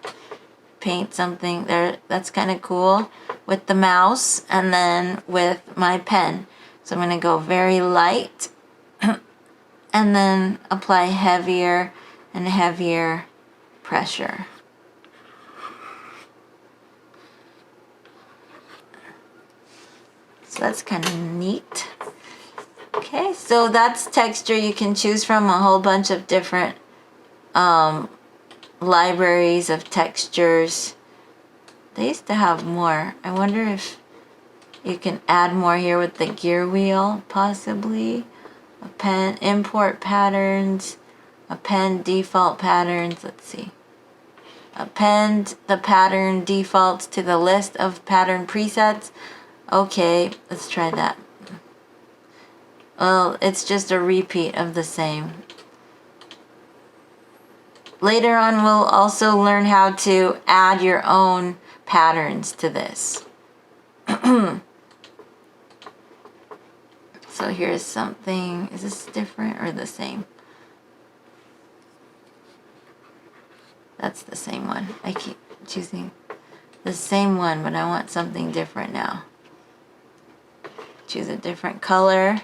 Paint something there. That's kind of cool with the mouse, and then with my pen. So I'm going to go very light and then apply heavier and heavier pressure. So that's kind of neat. Okay, so that's texture. You can choose from a whole bunch of different libraries of textures. They used to have more. I wonder if you can add more here with the gear wheel, possibly. A pen, import patterns, append default patterns. Let's see. Append the pattern defaults to the list of pattern presets. Okay, let's try that. Well, it's just a repeat of the same. Later on, we'll also learn how to add your own patterns to this. So here's something. Is this different or the same? That's the same one. I keep choosing the same one, but I want something different now. Choose a different color.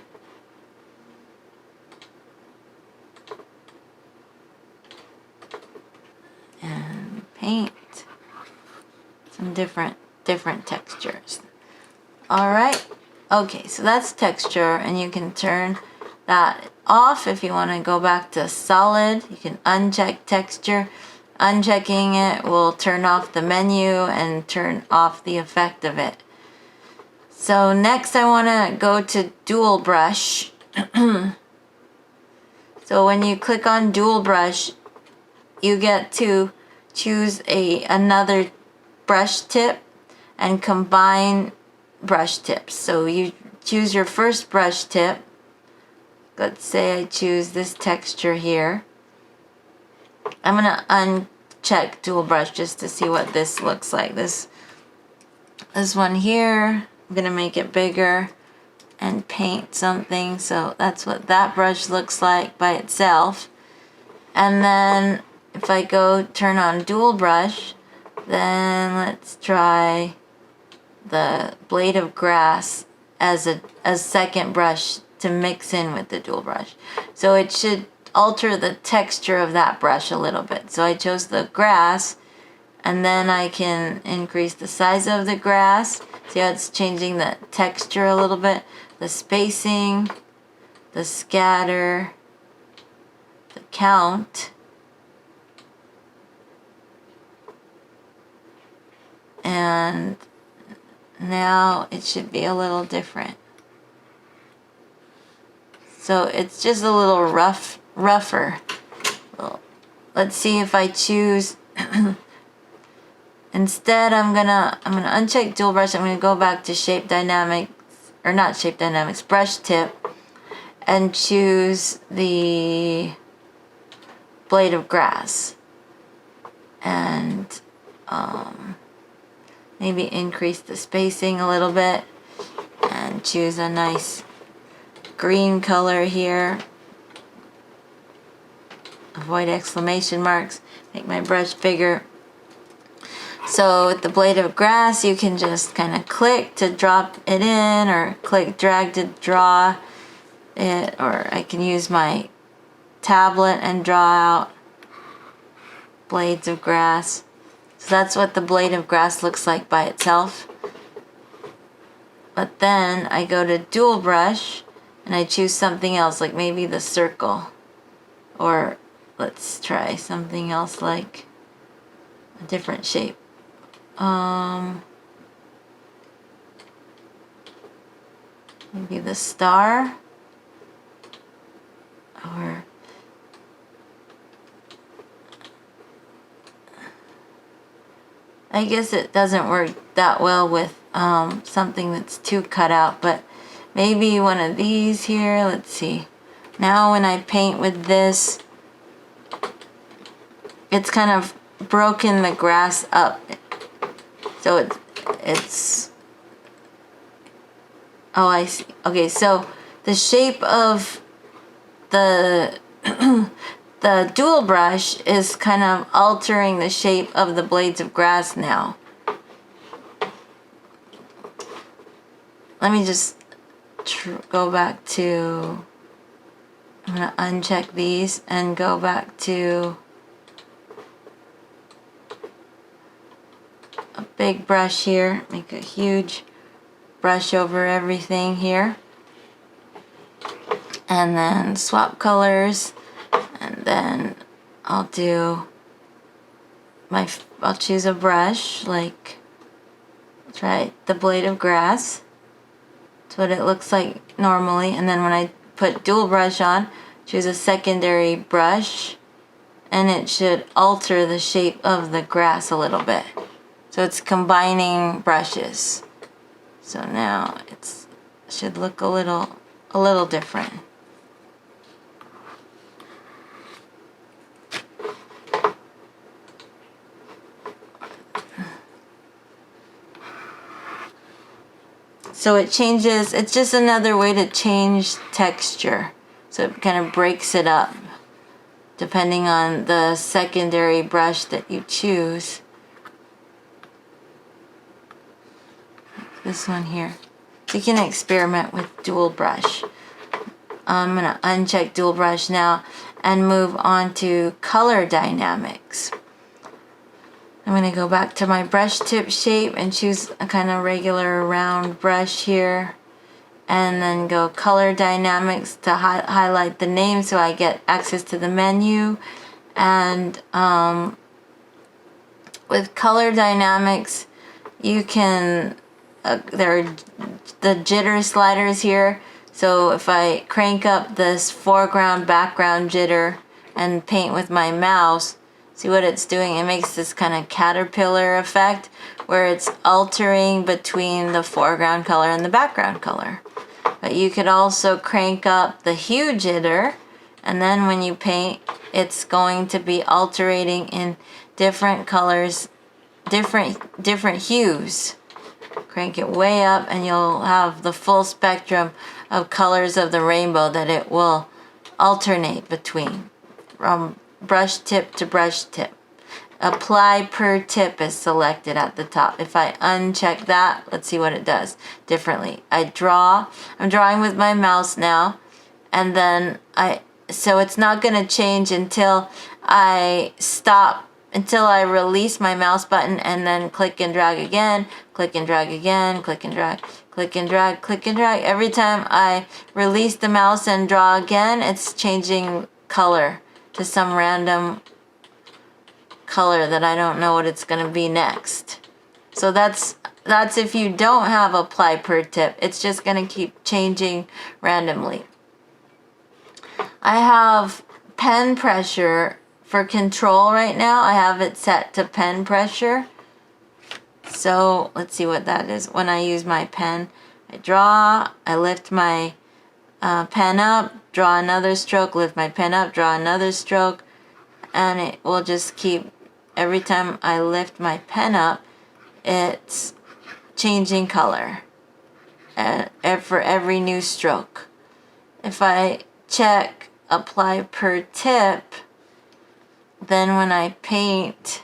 And paint some different textures. All right. Okay, so that's texture, and you can turn that off if you want to go back to solid. You can uncheck texture, Unchecking it will turn off the menu and turn off the effect of it. So next I want to go to dual brush. So when you click on dual brush, you get to choose another brush tip and combine brush tips. So you choose your first brush tip. Let's say I choose this texture here. I'm going to uncheck dual brush just to see what this looks like. This one here, I'm going to make it bigger and paint something. So that's what that brush looks like by itself. And then if I go turn on dual brush, then let's try the blade of grass as a second brush to mix in with the dual brush. So it should alter the texture of that brush a little bit. So I chose the grass, and then I can increase the size of the grass. See how it's changing the texture a little bit, the spacing, the scatter, the count. And now it should be a little different. So it's just a little rougher. Well, let's see if I choose. Instead, I'm gonna uncheck dual brush. I'm gonna go back to shape dynamics, or not shape dynamics, brush tip, and choose the blade of grass, and maybe increase the spacing a little bit, and choose a nice green color here. Avoid exclamation marks. Make my brush bigger. So with the blade of grass, you can just kind of click to drop it in, or click drag to draw it, or I can use my tablet and draw out blades of grass. So that's what the blade of grass looks like by itself. But then I go to dual brush and I choose something else, like maybe the circle, or let's try something else like a different shape. Maybe the star, or I guess it doesn't work that well with something that's too cut out, but maybe one of these here. Let's see. Now when I paint with this, it's kind of broken the grass up. So it's oh, I see. Okay, so the shape of the the dual brush is kind of altering the shape of the blades of grass now. Let me just go back to, I'm going to uncheck these and go back to a big brush here. Make a huge brush over everything here. And then swap colors. And then I'll choose a brush, like, try the blade of grass. That's what it looks like normally. And then when I put dual brush on, choose a secondary brush, and it should alter the shape of the grass a little bit. So it's combining brushes. So now it should look a little different. So it changes, it's just another way to change texture. So it kind of breaks it up depending on the secondary brush that you choose. This one here. So you can experiment with dual brush. I'm going to uncheck dual brush now and move on to color dynamics. I'm going to go back to my brush tip shape and choose a kind of regular round brush here, and then go color dynamics to highlight the name so I get access to the menu, and with color dynamics, you can, there are the jitter sliders here. So if I crank up this foreground, background jitter and paint with my mouse, see what it's doing? It makes this kind of caterpillar effect where it's altering between the foreground color and the background color. But you could also crank up the hue jitter, and then when you paint, it's going to be altering in different colors, different hues. Crank it way up and you'll have the full spectrum of colors of the rainbow that it will alternate between, from brush tip to brush tip. Apply per tip is selected at the top. If I uncheck that, let's see what it does differently. I'm drawing with my mouse now, and then so it's not going to change until I stop, until I release my mouse button and then click and drag again, click and drag again, click and drag, click and drag, click and drag. Every time I release the mouse and draw again, it's changing color to some random color that I don't know what it's going to be next. So that's if you don't have apply per tip. It's just going to keep changing randomly. I have pen pressure for control right now. I have it set to pen pressure. So let's see what that is. When I use my pen, I draw, I lift my pen up, draw another stroke, lift my pen up, draw another stroke, and it will just keep, every time I lift my pen up, it's changing color for every new stroke. If I check apply per tip, then when I paint,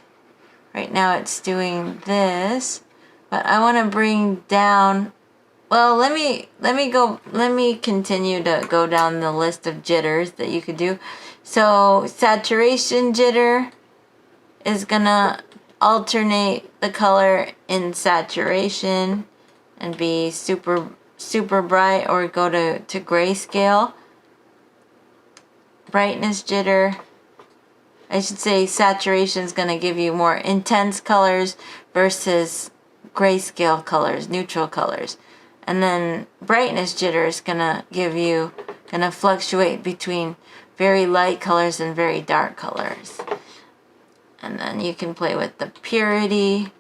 right now it's doing this, but I want to bring down, well, let me continue to go down the list of jitters that you could do. So saturation jitter is gonna alternate the color in saturation and be super bright, or go to grayscale. Brightness jitter, I should say saturation is going to give you more intense colors versus grayscale colors, neutral colors. And then brightness jitter is going to give you, going to fluctuate between very light colors and very dark colors. And then you can play with the purity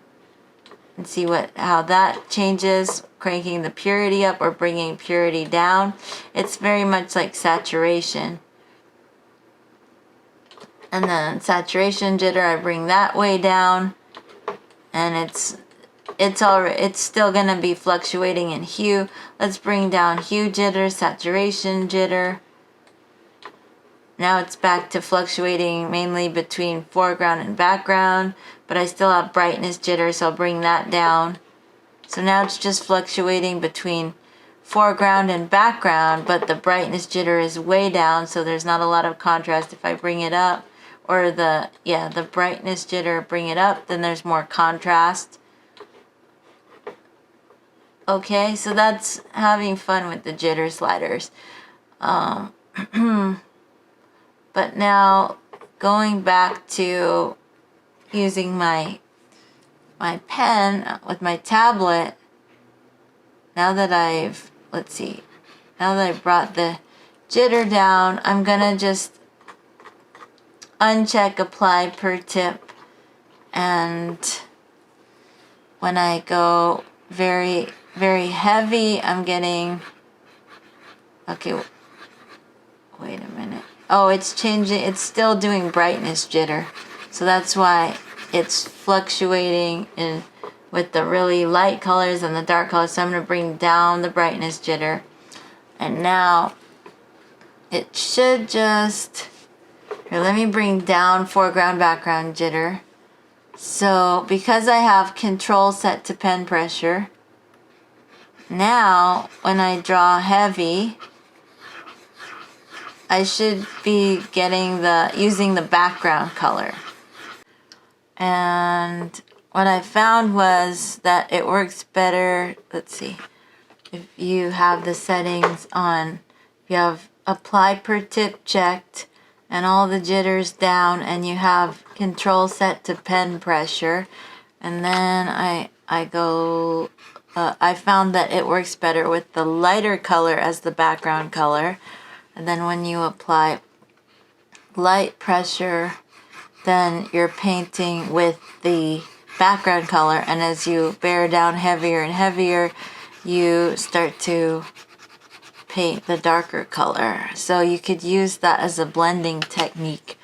and see how that changes, cranking the purity up or bringing purity down. It's very much like saturation. And then saturation jitter, I bring that way down, and it's still gonna be fluctuating in hue. Let's bring down hue jitter, saturation jitter. Now it's back to fluctuating mainly between foreground and background, but I still have brightness jitter, so I'll bring that down. So now it's just fluctuating between foreground and background, but the brightness jitter is way down, so there's not a lot of contrast. If I bring it up, or the brightness jitter, bring it up, then there's more contrast. Okay, so that's having fun with the jitter sliders. But now going back to using my pen with my tablet, now that I brought the jitter down, I'm gonna just uncheck apply per tip, and when I go very, very heavy, I'm getting, okay, wait a minute. Oh, it's changing, it's still doing brightness jitter. So that's why it's fluctuating with the really light colors and the dark colors. So I'm going to bring down the brightness jitter. And now it should just, here, let me bring down foreground, background jitter. So because I have control set to pen pressure, now when I draw heavy, I should be getting using the background color. And what I found was that it works better, let's see, if you have the settings on, if you have apply per tip checked and all the jitters down, and you have control set to pen pressure. And then I go, I found that it works better with the lighter color as the background color. And then when you apply light pressure, then you're painting with the background color, and as you bear down heavier and heavier, you start to paint the darker color. So you could use that as a blending technique.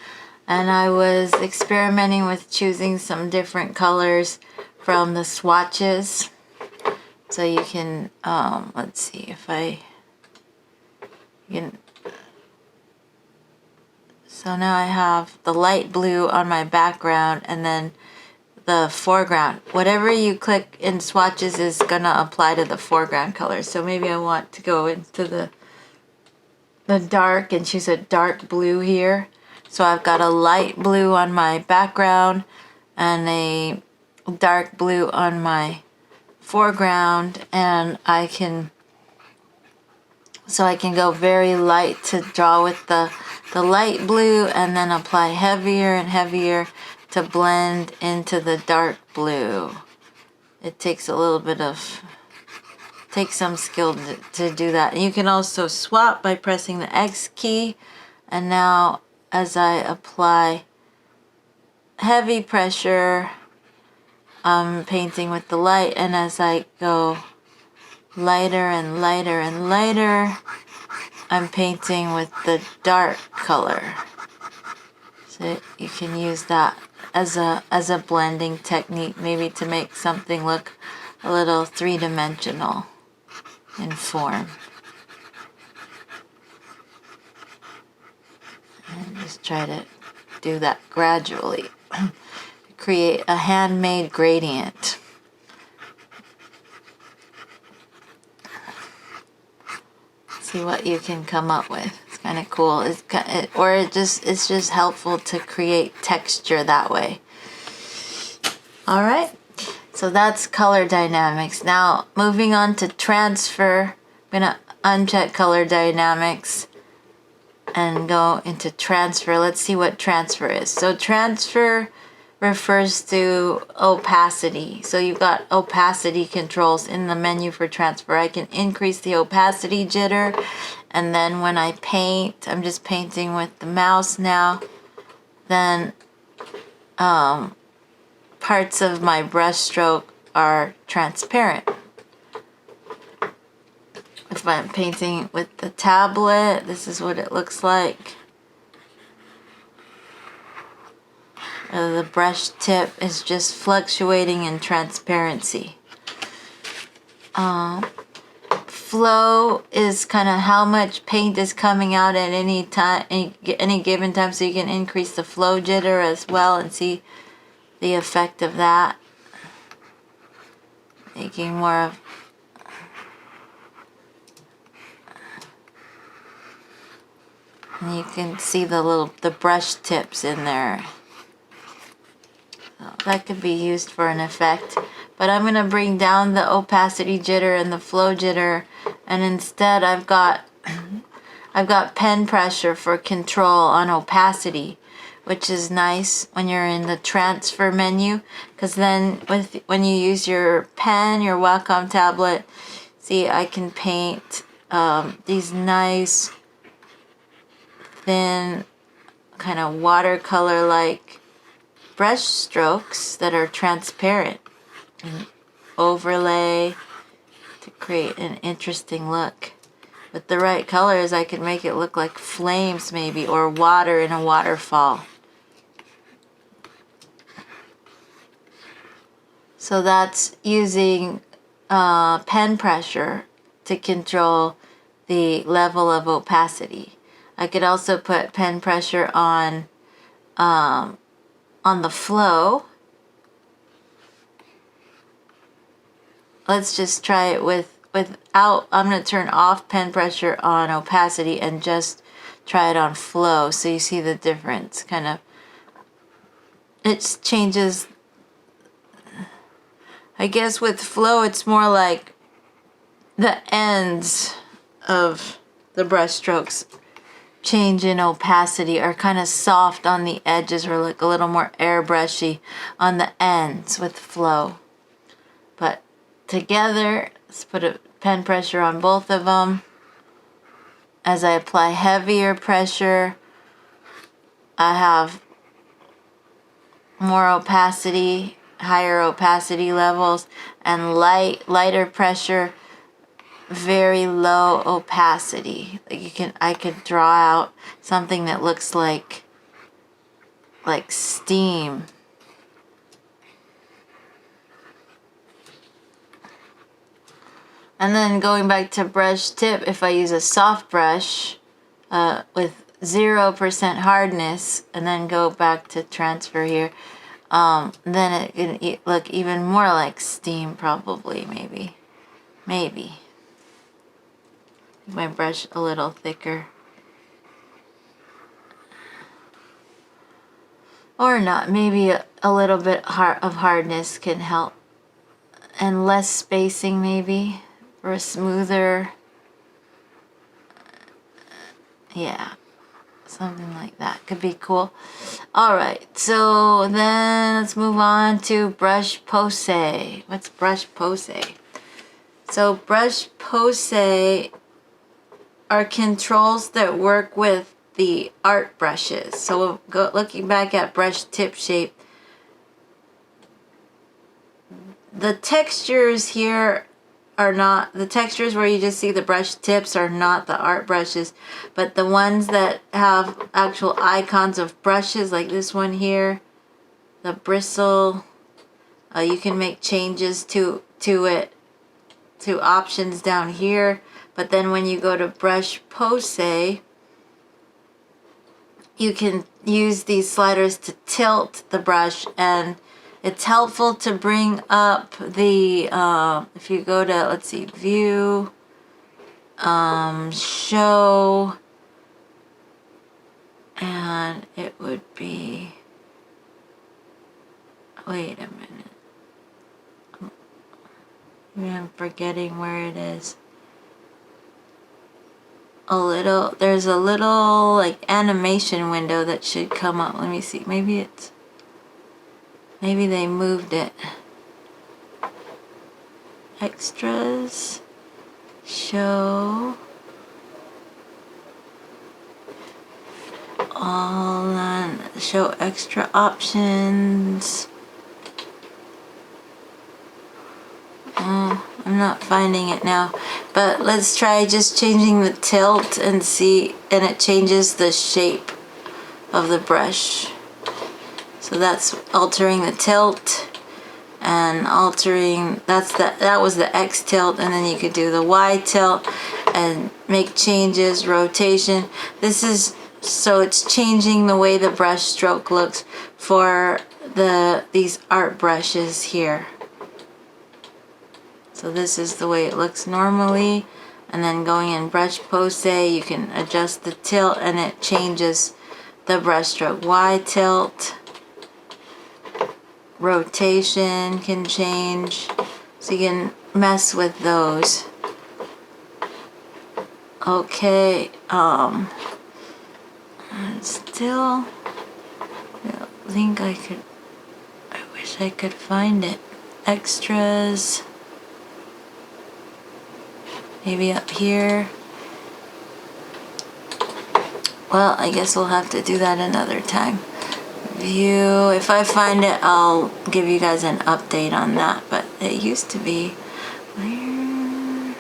And I was experimenting with choosing some different colors from the swatches. So you can, let's see if I can. So now I have the light blue on my background and then the foreground. Whatever you click in swatches is gonna apply to the foreground color. So maybe I want to go into the dark and choose a dark blue here. So I've got a light blue on my background and a dark blue on my foreground, and I can go very light to draw with the light blue, and then apply heavier and heavier to blend into the dark blue. It takes a little bit of, takes some skill to do that. And you can also swap by pressing the X key, and now as I apply heavy pressure, I'm painting with the light, and as I go lighter and lighter and lighter, I'm painting with the dark color. So you can use that as a blending technique, maybe to make something look a little three-dimensional in form. And just try to do that gradually. Create a handmade gradient. See what you can come up with. It's kind of cool. It's just helpful to create texture that way. All right. So that's color dynamics. Now moving on to transfer. I'm gonna uncheck color dynamics and go into transfer. Let's see what transfer is. So transfer refers to opacity. So you've got opacity controls in the menu for transfer. I can increase the opacity jitter, and then when I paint, I'm just painting with the mouse now, then parts of my brush stroke are transparent. If I'm painting with the tablet, this is what it looks like. The brush tip is just fluctuating in transparency. Flow is kind of how much paint is coming out at any time, any given time, so you can increase the flow jitter as well and see the effect of that. Making more of and you can see the brush tips in there. That could be used for an effect, but I'm going to bring down the opacity jitter and the flow jitter, and instead I've got pen pressure for control on opacity, which is nice when you're in the transfer menu, because then when you use your pen, your Wacom tablet, see, I can paint these nice thin kind of watercolor-like brush strokes that are transparent, and overlay to create an interesting look. With the right colors, I could make it look like flames maybe, or water in a waterfall. So that's using pen pressure to control the level of opacity. I could also put pen pressure on the flow. Let's just try it without. I'm going to turn off pen pressure on opacity and just try it on flow, so you see the difference. Kind of, it changes. I guess with flow, it's more like the ends of the brush strokes change in opacity, are kind of soft on the edges or look a little more airbrushy on the ends with flow. But together, let's put a pen pressure on both of them. As I apply heavier pressure, I have more opacity, higher opacity levels, and lighter pressure, very low opacity. Like I could draw out something that looks like steam. And then going back to brush tip, if I use a soft brush with 0% hardness, and then go back to transfer here, then it can look even more like steam, probably, maybe. Make my brush a little thicker. Or not, maybe a little bit of hardness can help. And less spacing, maybe, for a smoother, yeah, something like that could be cool. Alright, so then let's move on to brush pose. What's brush pose? So brush pose are controls that work with the art brushes. So looking back at brush tip shape, the textures here are not, the textures where you just see the brush tips are not the art brushes, but the ones that have actual icons of brushes, like this one here, the bristle, you can make changes to it, to options down here. But then when you go to brush pose, you can use these sliders to tilt the brush, and it's helpful to bring up the, if you go to, let's see, view, show, and it would be, wait a minute, maybe I'm forgetting where it is. There's a little like animation window that should come up. Let me see, maybe they moved it. Extras, show, all on, show extra options. I'm not finding it now, but let's try just changing the tilt and see, and it changes the shape of the brush. So that's altering the tilt and altering, that was the X tilt, and then you could do the Y tilt and make changes, rotation. This is, so it's changing the way the brush stroke looks for these art brushes here. So this is the way it looks normally, and then going in brush pose, you can adjust the tilt and it changes the brush stroke. Y tilt, rotation can change, so you can mess with those. Okay, and still, I think I wish I could find it. Extras. Maybe up here. Well, I guess we'll have to do that another time. View. If I find it, I'll give you guys an update on that. But it used to be where?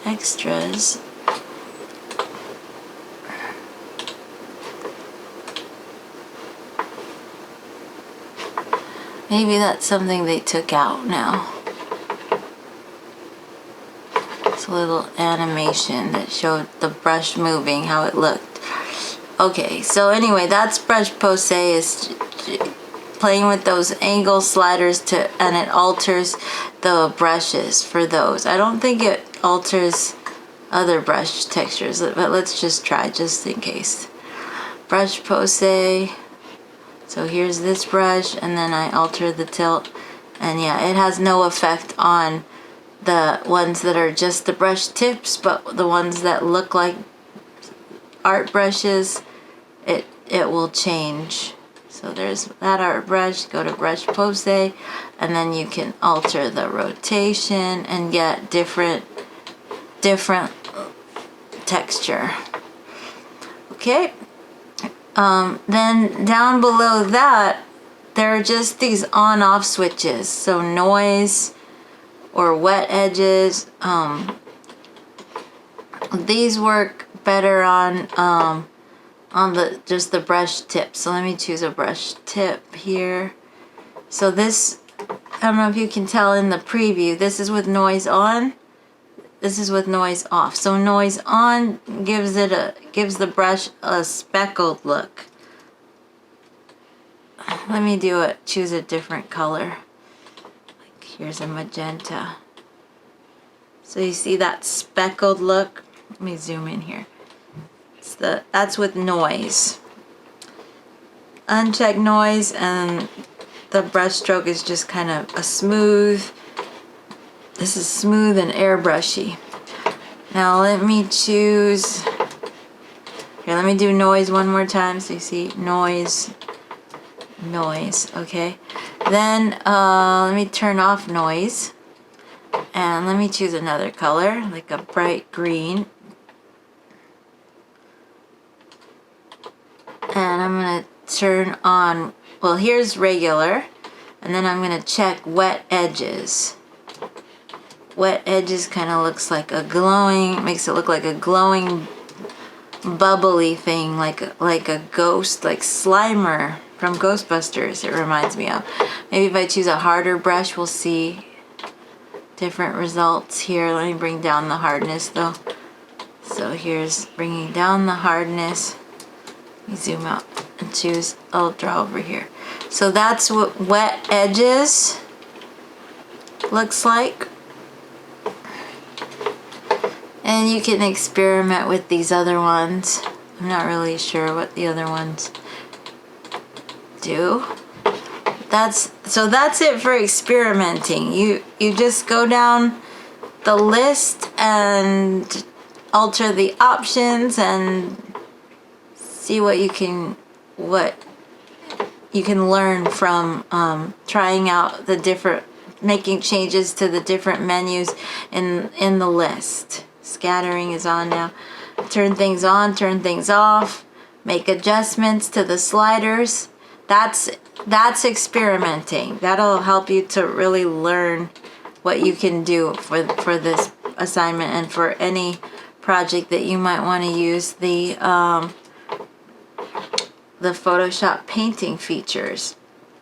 Extras. Maybe that's something they took out now. A little animation that showed the brush moving, how it looked. Okay, so anyway, that's brush pose, is playing with those angle sliders and it alters the brushes for those. I don't think it alters other brush textures, but let's just try just in case. Brush pose, so here's this brush, and then I alter the tilt, and yeah, it has no effect on the ones that are just the brush tips, but the ones that look like art brushes, it will change. So there's that art brush. Go to brush pose, and then you can alter the rotation and get different texture. Okay. Then down below that, there are just these on-off switches. So noise or wet edges. These work better on just the brush tip. So let me choose a brush tip here. So this, I don't know if you can tell in the preview, this is with noise on. This is with noise off. So noise on gives the brush a speckled look. Let me choose a different color. Like here's a magenta. So you see that speckled look? Let me zoom in here. That's with noise. Uncheck noise, and the brush stroke is just kind of a smooth. This is smooth and airbrushy. Now let me choose. Here, let me do noise one more time. So you see noise. Okay. Then let me turn off noise, and let me choose another color, like a bright green. And I'm going to turn on, well, here's regular, and then I'm going to check wet edges. Wet edges kind of looks like a glowing, makes it look like a glowing, bubbly thing, like a ghost, like Slimer from Ghostbusters, it reminds me of. Maybe if I choose a harder brush, we'll see different results here. Let me bring down the hardness though. So here's bringing down the hardness. Let me zoom out and choose, I'll draw over here. So that's what wet edges looks like. And you can experiment with these other ones. I'm not really sure what the other ones do. That's it for experimenting. You just go down the list and alter the options and see what you can learn from trying out making changes to the different menus in the list. Scattering is on now. Turn things on, turn things off, make adjustments to the sliders. That's experimenting. That'll help you to really learn what you can do for this assignment and for any project that you might want to use the Photoshop painting features.